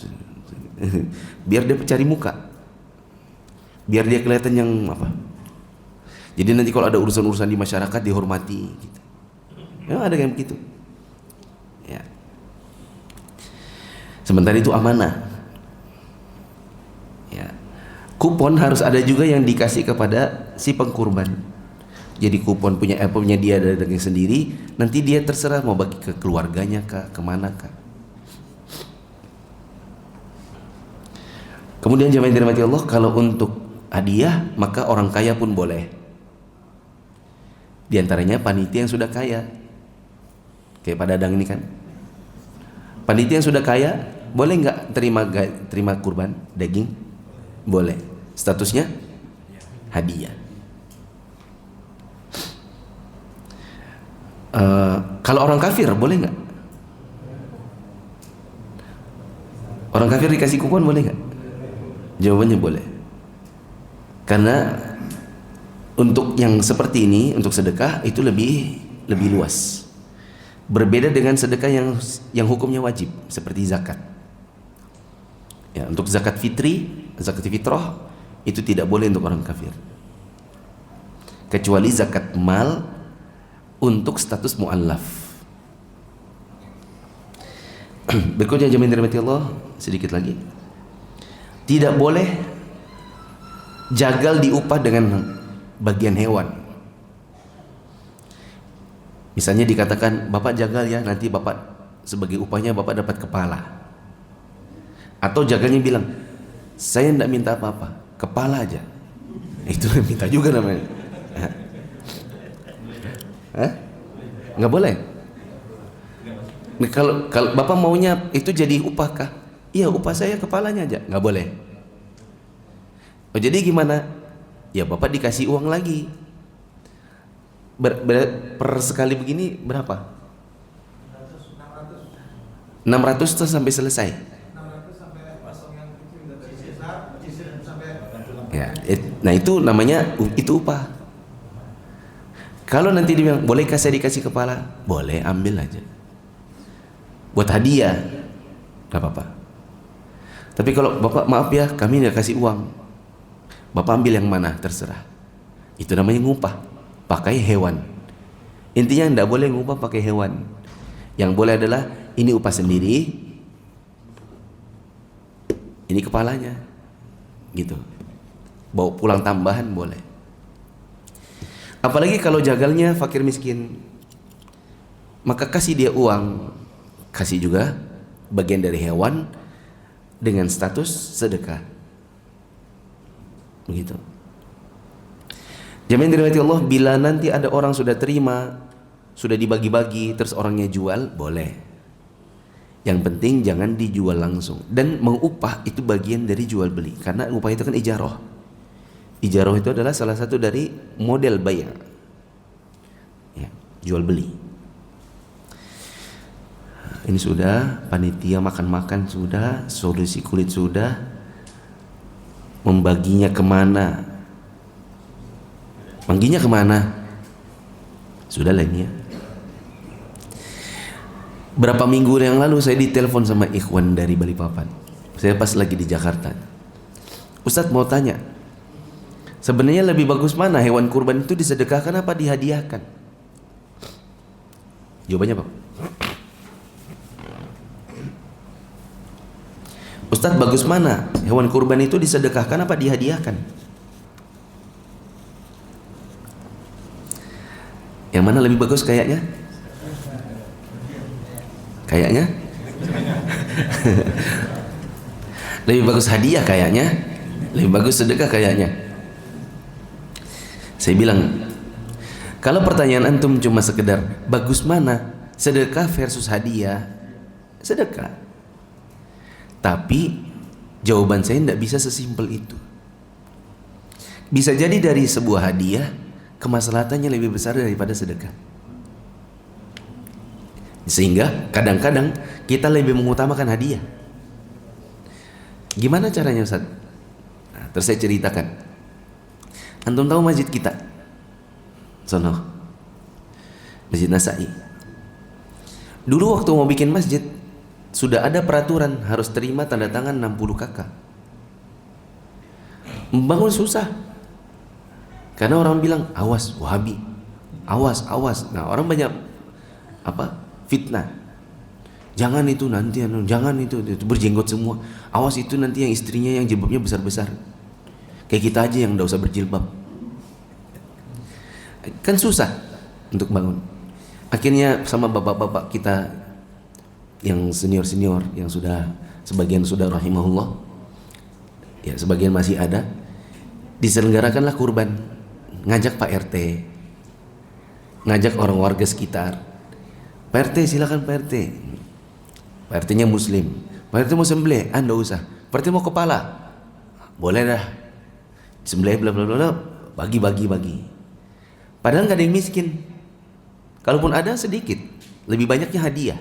Biar dia cari muka, biar dia kelihatan yang apa. Jadi nanti kalau ada urusan-urusan di masyarakat dihormati gitu. Memang ada yang begitu. Ya. Sementara itu amanah. Ya. Kupon harus ada juga yang dikasih kepada si pengkurban. Jadi kupon punya dia ada daging sendiri, nanti dia terserah mau bagi ke keluarganya kah, kemana kah. Kemudian jemaah yang dirahmati Allah, kalau untuk hadiah maka orang kaya pun boleh. Di antaranya panitia yang sudah kaya. Kayak Pak Dadang ini kan. Panitia yang sudah kaya boleh nggak terima kurban daging? Boleh. Statusnya hadiah. Kalau orang kafir boleh nggak? Orang kafir dikasih kupon boleh nggak? Jawabannya boleh. Karena untuk yang seperti ini, untuk sedekah itu lebih luas. Berbeda dengan sedekah yang hukumnya wajib seperti zakat. Ya, untuk zakat fitrah itu tidak boleh untuk orang kafir. Kecuali zakat mal untuk status mu'allaf. Berikutnya jemaah dirahmati Allah, sedikit lagi. Tidak boleh jagal diupah dengan bagian hewan. Misalnya dikatakan, Bapak jagal ya, nanti Bapak sebagai upahnya Bapak dapat kepala. Atau jagalnya bilang, saya tidak minta apa-apa, kepala aja. Itu minta juga namanya. Hah? Nggak boleh. Kalau Bapak maunya itu jadi upah kah? Iya, upah saya kepalanya aja. Nggak boleh. Oh, jadi gimana? Ya Bapak dikasih uang lagi. Per sekali begini berapa? 600 tuh sampai selesai. Ya, nah itu namanya itu upah. Kalau nanti dia bilang, bolehkah saya dikasih kepala? Boleh, ambil aja. Buat hadiah, gak apa-apa. Tapi kalau Bapak maaf ya, kami nggak kasih uang, Bapak ambil yang mana, terserah. Itu namanya ngupah, pakai hewan. Intinya nggak boleh ngupah pakai hewan. Yang boleh adalah ini upah sendiri, ini kepalanya, gitu. Bawa pulang tambahan boleh. Apalagi kalau jagalnya fakir miskin, maka kasih dia uang, kasih juga bagian dari hewan dengan status sedekah. Begitu. Jemaah yang dirahmati Allah, bila nanti ada orang sudah terima, sudah dibagi-bagi, terus orangnya jual, boleh. Yang penting jangan dijual langsung. Dan mengupah itu bagian dari jual beli, karena upah itu kan ijarah. Ijarah itu adalah salah satu dari model bayar, ya, jual beli. Ini sudah, panitia makan-makan sudah, solusi kulit sudah, membaginya kemana, mangginya kemana, sudah lah ini ya. Berapa minggu yang lalu saya ditelepon sama ikhwan dari Balikpapan. Saya pas lagi di Jakarta. Ustadz mau tanya, sebenarnya lebih bagus mana, hewan kurban itu disedekahkan apa dihadiahkan? Jawabannya Pak, Ustadz bagus mana, hewan kurban itu disedekahkan apa dihadiahkan? Yang mana lebih bagus kayaknya? Kayaknya? Lebih bagus hadiah kayaknya, lebih bagus sedekah kayaknya. Saya bilang, kalau pertanyaan antum cuma sekedar bagus mana, sedekah versus hadiah, sedekah. Tapi jawaban saya tidak bisa sesimpel itu. Bisa jadi dari sebuah hadiah kemaslahatannya lebih besar daripada sedekah. Sehingga kadang-kadang kita lebih mengutamakan hadiah. Gimana caranya Ustaz? Nah, terus saya ceritakan. Antum tahu masjid kita? Sono. Masjid Nasai. Dulu waktu mau bikin masjid, sudah ada peraturan harus terima tanda tangan 60 kakak. Membangun susah. Karena orang bilang, awas Wahabi. Awas. Nah, orang banyak fitnah. Jangan itu nanti, jangan itu berjenggot semua. Awas itu nanti yang istrinya yang jilbabnya besar-besar. Kayak kita aja yang enggak usah berjilbab. Kan susah untuk bangun. Akhirnya sama bapak-bapak kita yang senior-senior, yang sudah sebagian sudah rahimahullah, ya sebagian masih ada, diselenggarakanlah kurban. Ngajak Pak RT, ngajak orang warga sekitar. Pak RT silakan Pak RT. Pak RT-nya muslim. Pak RT mau sembelih, Anda usah. Pak RT mau kepala, boleh dah. Sembelih bla bla bla, bagi. Padahal nggak ada yang miskin. Kalaupun ada sedikit, lebih banyaknya hadiah.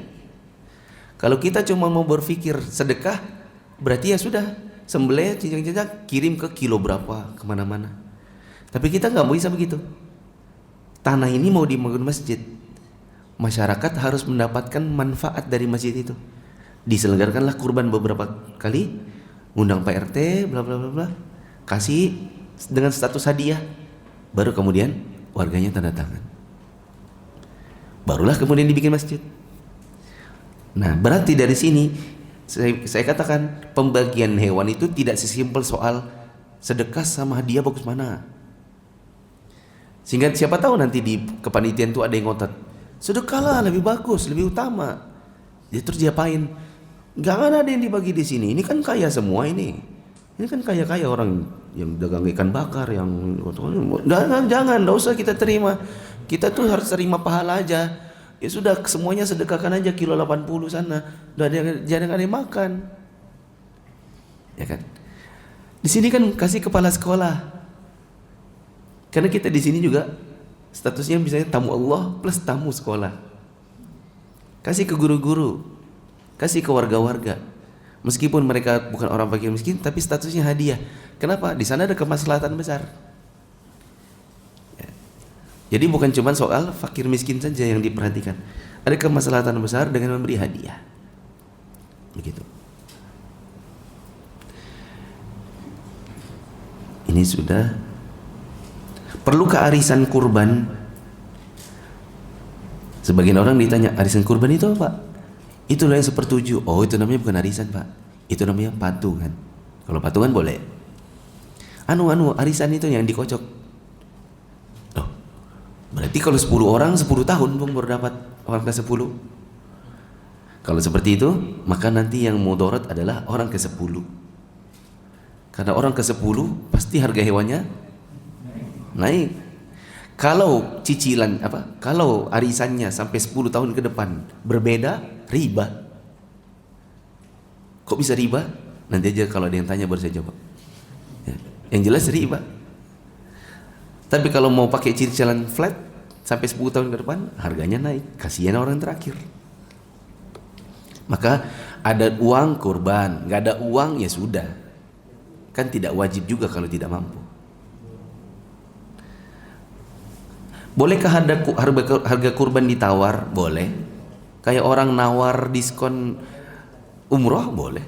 Kalau kita cuma mau berpikir sedekah, berarti ya sudah sembelih, cincang-cincang, kirim ke kilo berapa kemana-mana. Tapi kita nggak bisa begitu. Tanah ini mau dibangun masjid, masyarakat harus mendapatkan manfaat dari masjid itu. Diselenggarakanlah kurban beberapa kali, undang Pak RT, bla bla bla bla, kasih dengan status hadiah, baru kemudian warganya tanda tangan. Barulah kemudian dibikin masjid. Nah, berarti dari sini saya katakan pembagian hewan itu tidak sesimpel soal sedekah sama hadiah bagus mana. Sehingga siapa tahu nanti di kepanitiaan itu ada yang ngotot, sedekahlah lebih bagus, lebih utama. Dia terus diapain? Jangan ada yang dibagi di sini. Ini kan kaya semua ini. Ini kan kaya-kaya orang yang dagang ikan bakar, yang jangan, enggak usah kita terima. Kita tuh harus terima pahala aja. Ya sudah, semuanya sedekahkan aja kilo 80 sana. Jangan ada yang makan. Ya kan? Di sini kan kasih kepala sekolah. Karena kita di sini juga statusnya misalnya tamu Allah plus tamu sekolah. Kasih ke guru-guru, kasih ke warga-warga. Meskipun mereka bukan orang fakir miskin, tapi statusnya hadiah. Kenapa? Di sana ada kemaslahatan besar. Ya. Jadi bukan cuma soal fakir miskin saja yang diperhatikan. Ada kemaslahatan besar dengan memberi hadiah. Begitu. Ini sudah. Perlukah arisan kurban? Sebagian orang ditanya, arisan kurban itu apa? Itulah yang sepertujuh. Oh, itu namanya bukan arisan, Pak. Itu namanya patungan. Kalau patungan boleh. Arisan itu yang dikocok. Oh, berarti kalau 10 orang 10 tahun dong baru dapat orang ke-10. Kalau seperti itu, maka nanti yang mudarat adalah orang ke-10. Karena orang ke-10 pasti harga hewannya naik. Kalau cicilan kalau arisannya sampai 10 tahun ke depan berbeda, riba. Kok bisa riba? Nanti aja kalau ada yang tanya baru saya jawab. Ya, yang jelas riba. Tapi kalau mau pakai cicilan flat sampai 10 tahun ke depan, harganya naik. Kasihan orang terakhir. Maka ada uang kurban, nggak ada uang ya sudah. Kan tidak wajib juga kalau tidak mampu. Bolehkah harga kurban ditawar? Boleh. Kayak orang nawar diskon umroh, boleh.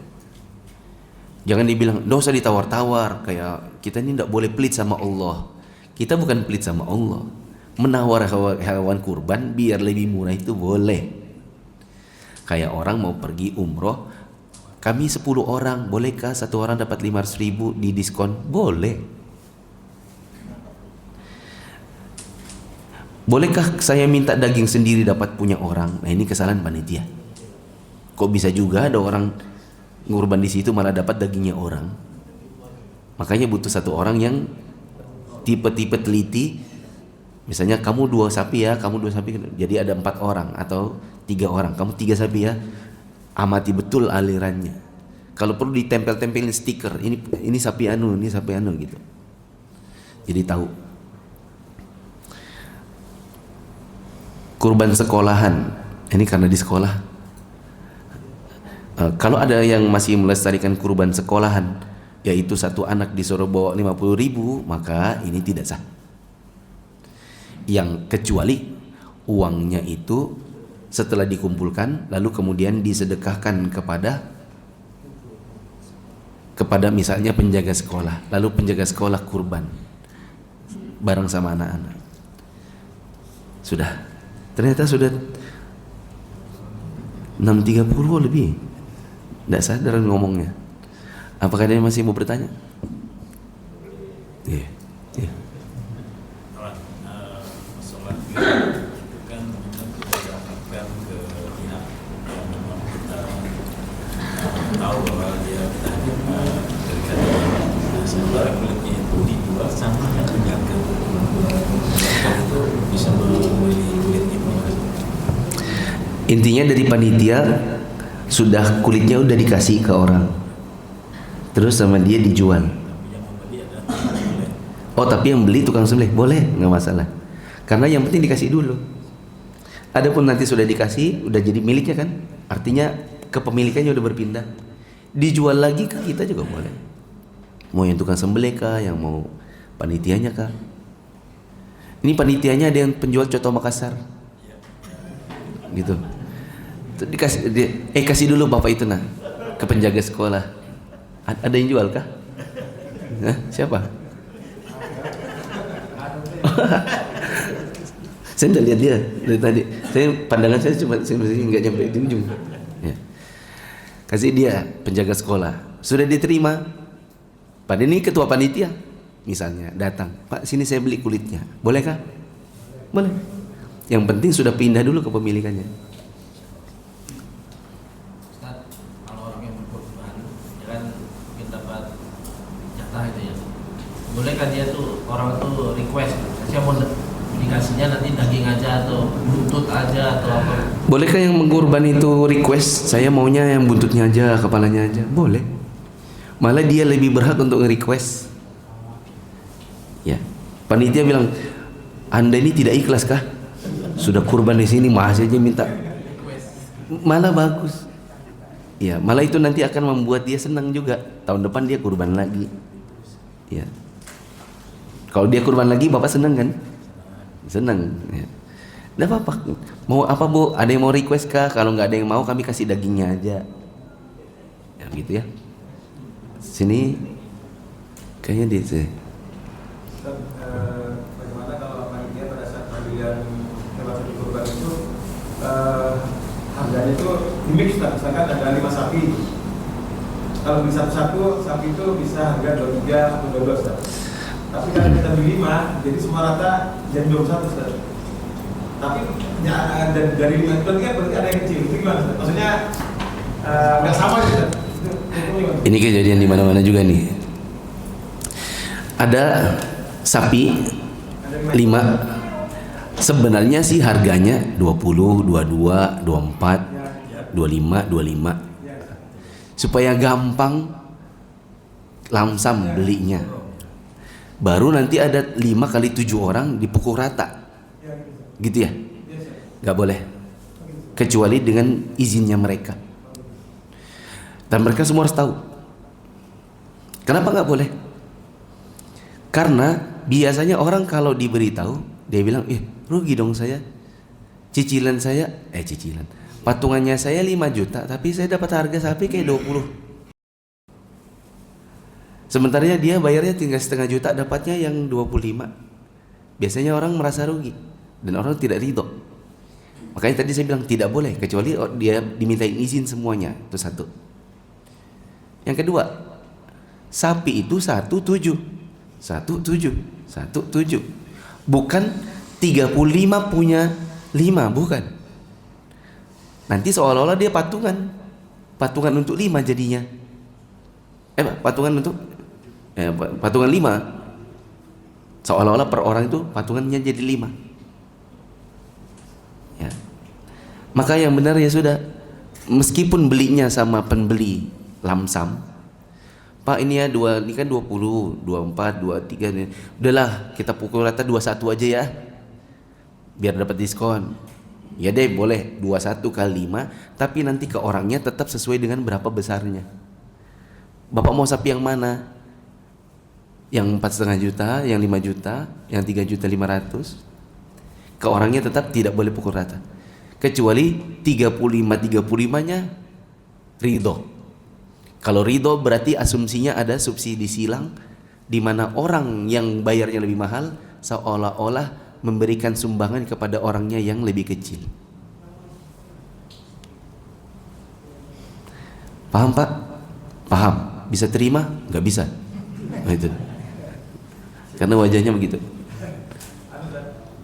Jangan dibilang, nggak usah ditawar-tawar. Kayak kita ini nggak boleh pelit sama Allah. Kita bukan pelit sama Allah. Menawar hewan kurban biar lebih murah itu boleh. Kayak orang mau pergi umroh, kami 10 orang, bolehkah satu orang dapat 500.000 di diskon? Boleh. Bolehkah saya minta daging sendiri dapat punya orang? Nah, ini kesalahan panitia. Kok bisa juga ada orang ngurban di situ malah dapat dagingnya orang? Makanya butuh satu orang yang tipe-tipe teliti. Misalnya kamu 2 sapi ya, kamu 2 sapi, jadi ada 4 orang atau 3 orang. Kamu 3 sapi ya, amati betul alirannya. Kalau perlu ditempel-tempelin stiker, ini sapi anu, ini sapi anu gitu. Jadi tahu. Kurban sekolahan, ini karena di sekolah. Kalau ada yang masih melestarikan kurban sekolahan, yaitu satu anak disuruh bawa 50.000, maka ini tidak sah. Yang kecuali uangnya itu setelah dikumpulkan lalu kemudian disedekahkan kepada misalnya penjaga sekolah, lalu penjaga sekolah kurban bareng sama anak-anak. Ternyata sudah 6.30 lebih. Tidak sadar ngomongnya. Apakah dia masih mau bertanya? Iya. Iya. Masalah itu kan memang kita dapatkan ke pihak yang memang kita tahu bahwa dia berikan. Sementara kulitnya itu dijual sama yang penjaga. Itu bisa membeli kulit itu. Intinya dari panitia sudah kulitnya udah dikasih ke orang, terus sama dia dijual. Oh tapi yang beli tukang sembelih boleh, nggak masalah. Karena yang penting dikasih dulu. Adapun nanti sudah dikasih, udah jadi miliknya kan, artinya kepemilikannya udah berpindah. Dijual lagi ke kita juga boleh. Mau yang tukang sembelih kah, yang mau panitianya kah? Ini panitianya ada yang penjual coto Makassar, gitu. Dikasih, kasih dulu bapak itu nah ke penjaga sekolah. Ada yang jual kah? Hah? Siapa? Saya tidak lihat dia dari tadi. Pandangan saya cuma nggak nyampe di ujung. Ya. Kasih dia penjaga sekolah. Sudah diterima. Pada ini ketua panitia, misalnya datang, Pak sini saya beli kulitnya, bolehkah? Boleh. Yang penting sudah pindah dulu ke pemilikannya. Ustaz, kalau orang yang berkorban, ya kan mungkin dapat jatah itu ya. Bolehkah dia tuh orang tuh request, saya mau dikasihnya nanti daging aja atau buntut aja atau apa? Bolehkah yang mengkorban itu request, saya maunya yang buntutnya aja, kepalanya aja? Boleh. Malah dia lebih berhak untuk request. Ya, panitia bilang, Anda ini tidak ikhlas kah? Sudah kurban di sini masih aja minta. Malah bagus. Ya, malah itu nanti akan membuat dia senang juga. Tahun depan dia kurban lagi. Ya. Kalau dia kurban lagi, bapak senang kan? Senang. Ya. Tidak apa-apa. Mau apa bu? Ada yang mau request kah? Kalau nggak ada yang mau, kami kasih dagingnya aja. Ya gitu ya. Sini, kayaknya di sini. Bagaimana kalau panitia pada saat pemilihan hewan sapi kurban itu harganya itu dimix, misalkan ada 5 sapi. Kalau beli satu-satu sapi itu bisa harga 23 atau 12 Ustaz. Tapi kalau kita beli 5, jadi semua rata jadi 21 Ustaz. Tapi ya, dari 5 itu kan berarti ada yang kecil. Itu gimana Ustaz? Maksudnya nggak sama gitu Ustaz. Ini kejadian di mana-mana juga nih. Ada sapi 5. Sebenarnya sih harganya 20, 22, 24, 25, 25. Supaya gampang lamsam belinya. Baru nanti ada 5 kali 7 orang dipukul rata. Gitu ya? Gak boleh. Kecuali dengan izinnya mereka. Dan mereka semua harus tahu. Kenapa nggak boleh? Karena biasanya orang kalau diberitahu, dia bilang, rugi dong saya. Cicilan saya, patungannya saya 5 juta, tapi saya dapat harga sapi kayak 20. Sementara dia bayarnya tinggal setengah juta, dapatnya yang 25. Biasanya orang merasa rugi dan orang tidak ridho. Makanya tadi saya bilang tidak boleh, kecuali dia dimintain izin semuanya. Itu satu. Yang kedua, sapi itu 17. Bukan 35 punya 5, bukan. Nanti seolah-olah dia patungan untuk 5 jadinya. Patungan 5. Seolah-olah per orang itu patungannya jadi 5. Ya. Maka yang benar ya sudah, meskipun belinya sama pembeli lamsam, Pak ini ya ini kan 20, 24, 23 nih. Udahlah kita pukul rata 21 aja ya, biar dapat diskon. Ya deh boleh 21 kali 5, tapi nanti ke orangnya tetap sesuai dengan berapa besarnya. Bapak mau sapi yang mana? Yang 4,5 juta, yang 5 juta, yang 3.500.000? Ke orangnya tetap tidak boleh pukul rata. Kecuali 35-35-nya ridho. Kalau ridho berarti asumsinya ada subsidi silang, di mana orang yang bayarnya lebih mahal seolah-olah memberikan sumbangan kepada orangnya yang lebih kecil. Paham Pak? Paham. Bisa terima? Nggak bisa. Nah, itu. Karena wajahnya begitu.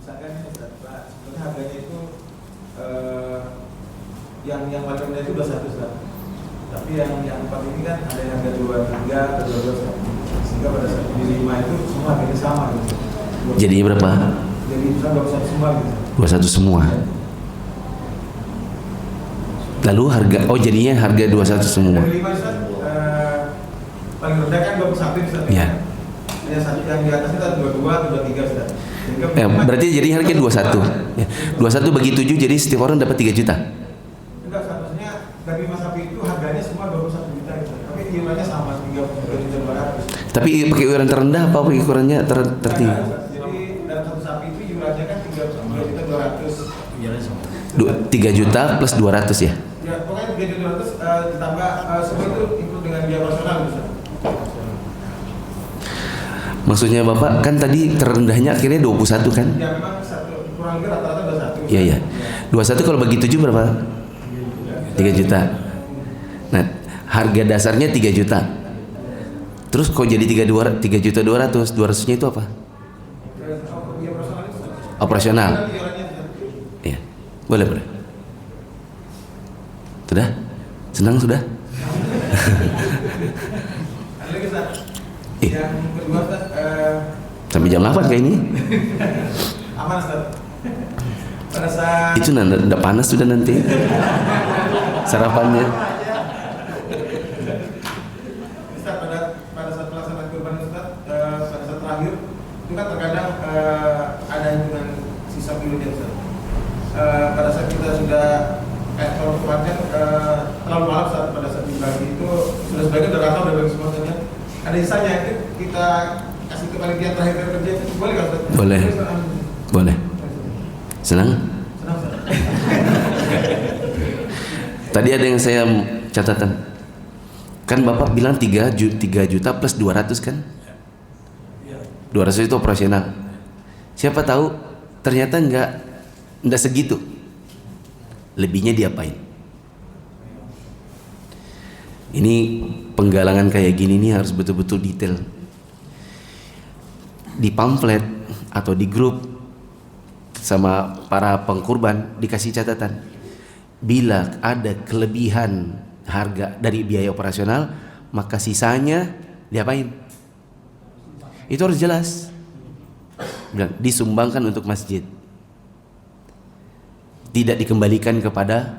Misalkan ini Ustaz, Pak, sebenarnya harganya itu yang paling rendah itu 21 Ustaz. Tapi yang 4 ini kan ada yang harga 23 atau 22 Ustaz. Sehingga pada saat di 5 itu semua harganya sama gitu. Jadinya berapa? Jadi misalnya 21 semua gitu. 21 semua. Lalu harga, oh jadinya harga 21 semua. Dari 5 Ustaz, paling rendah kan 21 Ustaz. Iya. Yang satu yang di atas itu ada 22 atau 23 Ustaz. Sehingga Berarti jadi harga 21. Ya. 21 bagi 7 jadi setiap orang dapat 3 juta. enggak, seharusnya dari Mas Sapi itu harganya semua 21 juta gitu. Tapi iurannya sama 33 juta 200. Tapi pakai iuran terendah apa pakai iurannya tertinggi? Jadi dalam satu sapi itu iurannya kan 3 juta 200. Biarnya sama. 3 juta plus 200 ya? Ya pokoknya 3 juta 200 ditambah semua itu ikut dengan biaya operasional gitu. Maksudnya Bapak kan tadi terendahnya akhirnya 21 kan? Ya memang kurang lebih rata-rata 21. Iya iya. 21 kalau bagi 7 berapa? 3 juta. Nah, harga dasarnya 3 juta. Terus kok jadi 3 juta 200? 200-nya itu apa? Biaya operasional itu. Operasional. Iurannya Iya. Boleh, boleh. Sudah? Senang sudah? ada lagi Ustaz. Iya. Yang kedua Ustaz, Sampai jam 8 kayak ini. aman Ustaz. Pada saat Itu udah panas sudah nanti. Sarapannya. Ustaz, pada saat pelaksanaan kurban Ustaz, pada saat terakhir itu kan terkadang ada hitungan sisa pilihnya Ustaz. Pada saat kita sudah kalau kemarin terlalu malam saat pada saat dibagi itu sudah sebagian udah rata udah bagi semuanya. Ada sisanya itu kita kasih ke panitia terakhir kerja itu boleh nggak Ustaz? Boleh. Boleh. Senang? Senang Ustaz. Tadi ada yang saya catatan. Kan Bapak bilang 3 juta plus 200 kan? 200 itu operasional. Siapa tahu ternyata enggak segitu. Lebihnya diapain? Ini penggalangan kayak gini nih harus betul-betul detail. Di pamflet atau di grup sama para pengkurban dikasih catatan. Bila ada kelebihan harga dari biaya operasional, maka sisanya diapain? Itu harus jelas. Bilang, disumbangkan untuk masjid. Tidak dikembalikan kepada,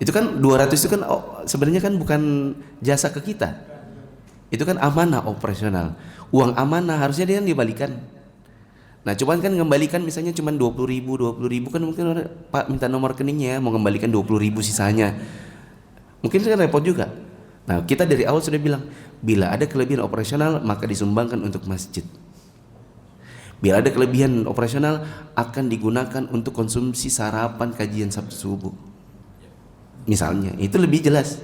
itu kan 200 itu kan sebenarnya kan bukan jasa ke kita. Itu kan amanah operasional. Uang amanah harusnya dia dibalikan. Nah, cuman kan ngembalikan misalnya cuma 20.000 kan mungkin orang, Pak minta nomor rekeningnya ya, mau ngembalikan 20.000 sisanya. Mungkin kan repot juga. Nah, kita dari awal sudah bilang, bila ada kelebihan operasional maka disumbangkan untuk masjid. Bila ada kelebihan operasional akan digunakan untuk konsumsi sarapan kajian Sabtu subuh. Misalnya, itu lebih jelas.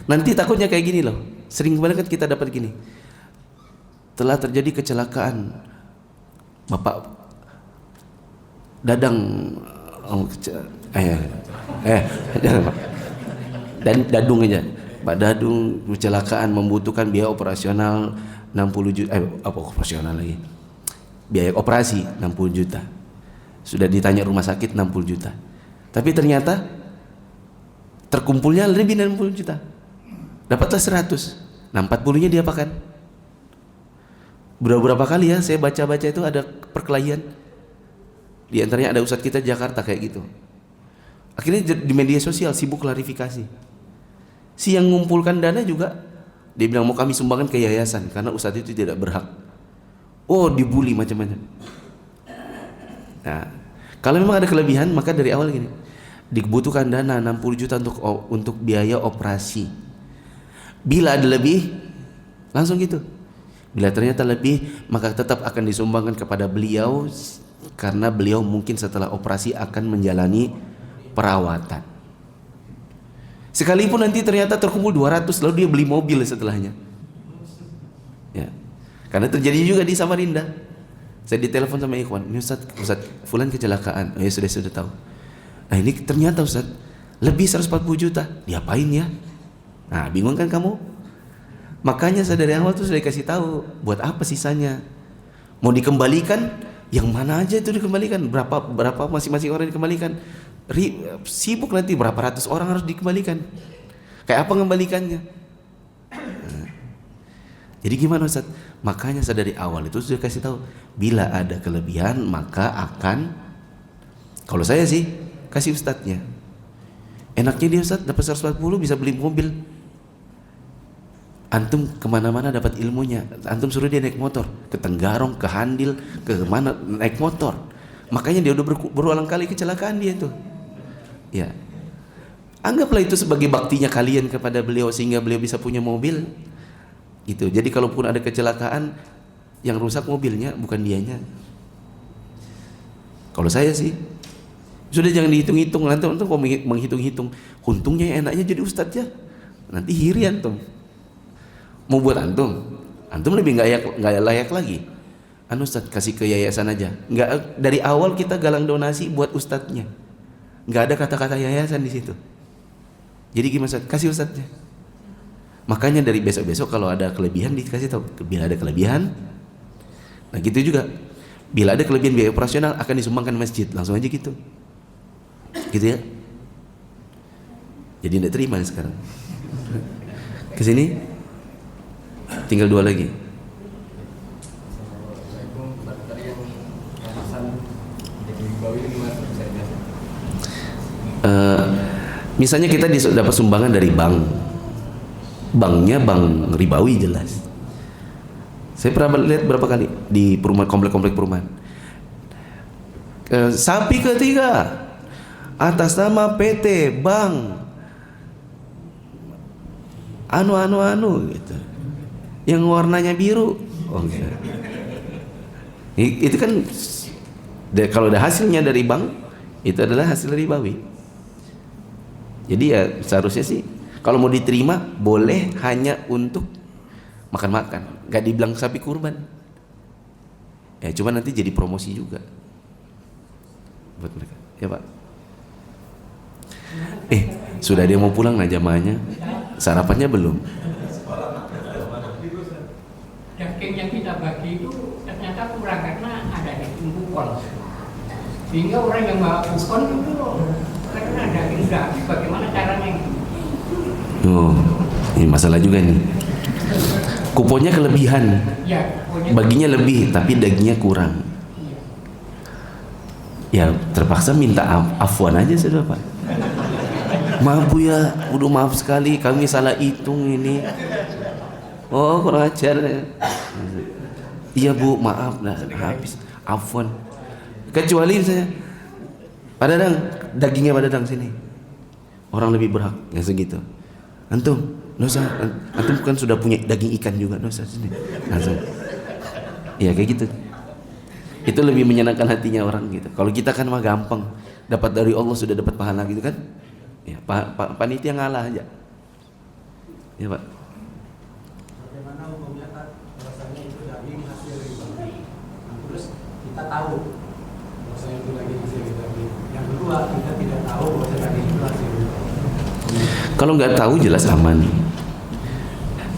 Nanti takutnya kayak gini loh. Sering banget kita dapat gini. Telah terjadi kecelakaan. Bapak Dadang dan Dadung aja. Pak Dadung kecelakaan membutuhkan biaya operasional 60 juta operasional lagi. Biaya operasi 60 juta. Sudah ditanya rumah sakit 60 juta. Tapi ternyata terkumpulnya lebih dari 60 juta. Dapatlah 100. Nah 40-nya diapakan? Beberapa kali ya saya baca-baca itu ada perkelahian. Di antaranya ada ustadz kita Jakarta kayak gitu. Akhirnya di media sosial sibuk klarifikasi. Si yang mengumpulkan dana juga dia bilang mau kami sumbangkan ke yayasan karena ustadz itu tidak berhak. Oh, dibully macam-macam. Nah, kalau memang ada kelebihan maka dari awal gini. Dibutuhkan dana 60 juta untuk biaya operasi. Bila ada lebih langsung gitu. Bila ternyata lebih maka tetap akan disumbangkan kepada beliau karena beliau mungkin setelah operasi akan menjalani perawatan. Sekalipun nanti ternyata terkumpul 200 lalu dia beli mobil setelahnya. Ya. Karena terjadi juga di Samarinda. Saya ditelepon sama ikhwan, ini Ustaz fulan kecelakaan. Oh ya sudah tahu. Nah ini ternyata Ustaz lebih 140 juta. Diapain ya? Nah, bingung kan kamu? Makanya saya dari awal tuh sudah kasih tahu, buat apa sisanya? Mau dikembalikan, yang mana aja itu dikembalikan? Berapa masing-masing orang dikembalikan? Sibuk nanti berapa ratus orang harus dikembalikan. Kayak apa ngembalikannya? Nah, jadi gimana Ustaz? Makanya saya dari awal itu sudah kasih tahu, bila ada kelebihan maka akan, kalau saya sih kasih ustadznya. Enaknya dia Ustaz dapat 140 bisa beli mobil. Antum kemana-mana dapat ilmunya. Antum suruh dia naik motor ke Tenggarong, ke Handil, ke mana naik motor. Makanya dia udah berulang kali kecelakaan dia itu. Ya, anggaplah itu sebagai baktinya kalian kepada beliau sehingga beliau bisa punya mobil. Gitu. Jadi kalaupun ada kecelakaan, yang rusak mobilnya bukan dianya. Kalau saya sih sudah jangan dihitung-hitung. Nanti antum kalau menghitung-hitung, untungnya enaknya jadi ustadz ya. Nanti hiri antum. Mau buat antum lebih nggak layak lagi. Ustadz kasih ke yayasan aja. Nggak, dari awal kita galang donasi buat ustadznya. Nggak ada kata-kata yayasan di situ. Jadi gimana Ustadz? Kasih ustadznya. Makanya dari besok-besok kalau ada kelebihan dikasih tahu. Bila ada kelebihan, nah gitu juga. Bila ada kelebihan biaya operasional akan disumbangkan masjid. Langsung aja gitu. Gitu ya. Jadi tidak terima nih sekarang. Kesini. Tinggal 2 lagi. Misalnya kita dapat sumbangan dari bank. Banknya bank ribawi jelas. Saya pernah lihat berapa kali di perumahan, komplek-komplek perumahan. Sapi ketiga atas nama PT Bank anu gitu. Yang warnanya biru. Oh gitu. Itu kan kalau ada hasilnya dari bank, itu adalah hasil ribawi. Jadi ya seharusnya sih kalau mau diterima boleh hanya untuk makan-makan, nggak dibilang sapi kurban. Ya cuma nanti jadi promosi juga buat mereka. Ya Pak. Sudah dia mau pulang nah jamaahnya. Sarapannya belum. Daging yang kita bagi itu ternyata kurang karena ada daging kupon. Sehingga orang yang bawa kupon itu karena daging sudah habis, bagaimana caranya? Oh, ini masalah juga nih. Kuponnya kelebihan. Ya, baginya lebih tapi dagingnya kurang. Ya terpaksa minta afwan aja sudah Pak. Maaf Bu ya, udah maaf sekali kami salah hitung ini. Oh kurang ajar. Iya Bu maaf lah habis afwan. Kecuali misalnya Pak Dadang, dagingnya Pak Dadang sini. Orang lebih berhak yang segitu. Antum, dosa. Antum kan sudah punya daging ikan juga, dosa sini. Langsung. Iya kayak gitu. Itu lebih menyenangkan hatinya orang gitu. Kalau kita kan mah gampang, dapat dari Allah sudah dapat pahala gitu kan? Ya, panitia ngalah aja. Ya Pak. Bagaimana hukumnya Pak? Bahwasanya itu daging hasil ribawi. Terus kita tahu bahwasanya itu daging hasil ribawi. Yang kedua kita tidak tahu bahwasanya daging itu hasil ribawi. Kalau nggak tahu jelas aman.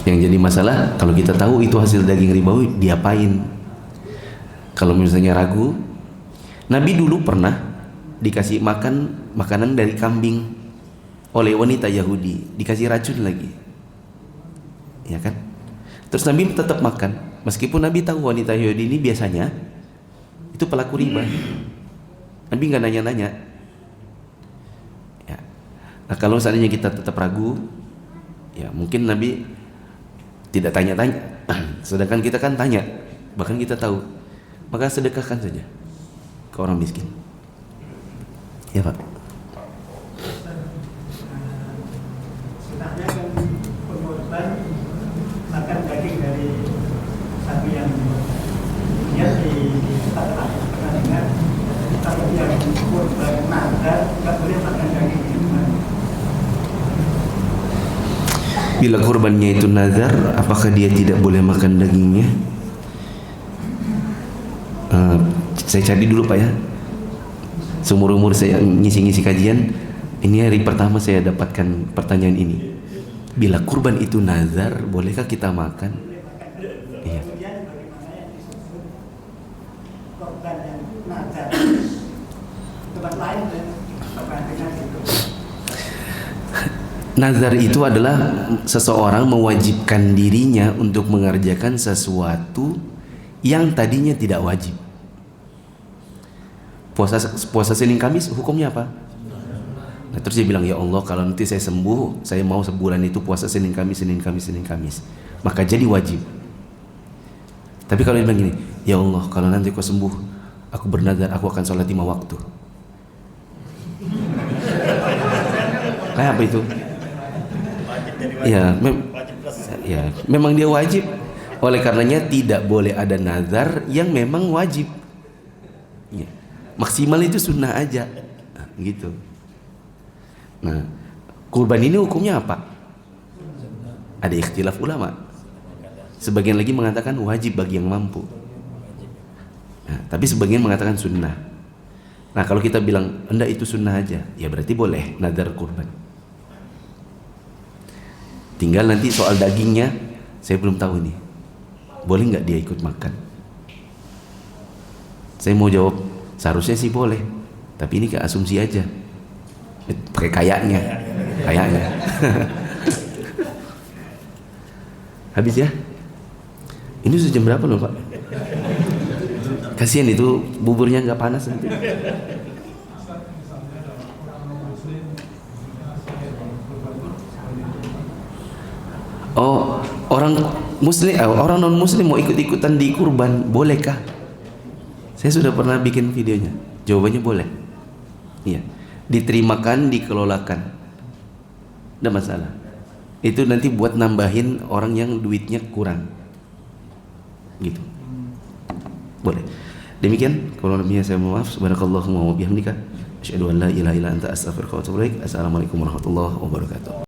Yang jadi masalah kalau kita tahu itu hasil daging ribawi, diapain? Kalau misalnya ragu, Nabi dulu pernah dikasih makanan dari kambing oleh wanita Yahudi, dikasih racun lagi, ya kan? Terus Nabi tetap makan, meskipun Nabi tahu wanita Yahudi ini biasanya itu pelaku riba. Nabi nggak nanya-nanya. Ya. Nah kalau seandainya kita tetap ragu, ya mungkin Nabi tidak tanya-tanya, sedangkan kita kan tanya, bahkan kita tahu, maka sedekahkan saja ke orang miskin. Ya Pak. Sebenarnya kan pengorban makan daging dari sapi yang dia di tempat pernah dengar kalau yang korban nazar nggak boleh makan daging itu. Bila kurbannya itu nazar, apakah dia tidak boleh makan dagingnya? Saya cari dulu Pak ya. Seumur-umur saya ngisi-ngisi kajian, ini hari pertama saya dapatkan pertanyaan ini. Bila kurban itu nazar, bolehkah kita makan? Boleh makan. Iya. Kemudian bagaimana yang disebut korban yang nazar tempat lain dan perbandingan itu. Nazar itu adalah seseorang mewajibkan dirinya untuk mengerjakan sesuatu yang tadinya tidak wajib. Puasa Senin Kamis hukumnya apa? Nah, terus dia bilang, ya Allah, kalau nanti saya sembuh, saya mau sebulan itu puasa Senin Kamis. Maka jadi wajib. Tapi kalau dia bilang gini, ya Allah, kalau nanti kau sembuh, aku bernazar, aku akan sholat 5 waktu. Kayak apa itu? Ya, memang dia wajib. Oleh karenanya tidak boleh ada nazar yang memang wajib. Ya, maksimal itu sunnah aja, nah, gitu. Nah, kurban ini hukumnya apa? Ada ikhtilaf ulama. Sebagian lagi mengatakan wajib bagi yang mampu. Nah, tapi sebagian mengatakan sunnah. Nah, kalau kita bilang enggak itu sunnah aja, ya berarti boleh nazar kurban. Tinggal nanti soal dagingnya, saya belum tahu nih. Boleh nggak dia ikut makan? Saya mau jawab, seharusnya sih boleh. Tapi ini kayak asumsi aja. Pakai kayaknya. Habis ya? Ini sudah jam berapa loh Pak? Kasihan itu buburnya nggak panas nanti. Oh, orang muslim, orang non muslim mau ikut-ikutan di kurban, bolehkah? Saya sudah pernah bikin videonya. Jawabannya boleh. Iya. Diterimakan, dikelolakan. Tidak masalah. Itu nanti buat nambahin orang yang duitnya kurang. Gitu. Boleh. Demikian, kalau lebihnya saya mohon maaf. Subhanakallahumma wa bihamdika asyhadu an la ilaha illa anta astaghfiruka wa atubu ilaik. Assalamualaikum warahmatullahi wabarakatuh.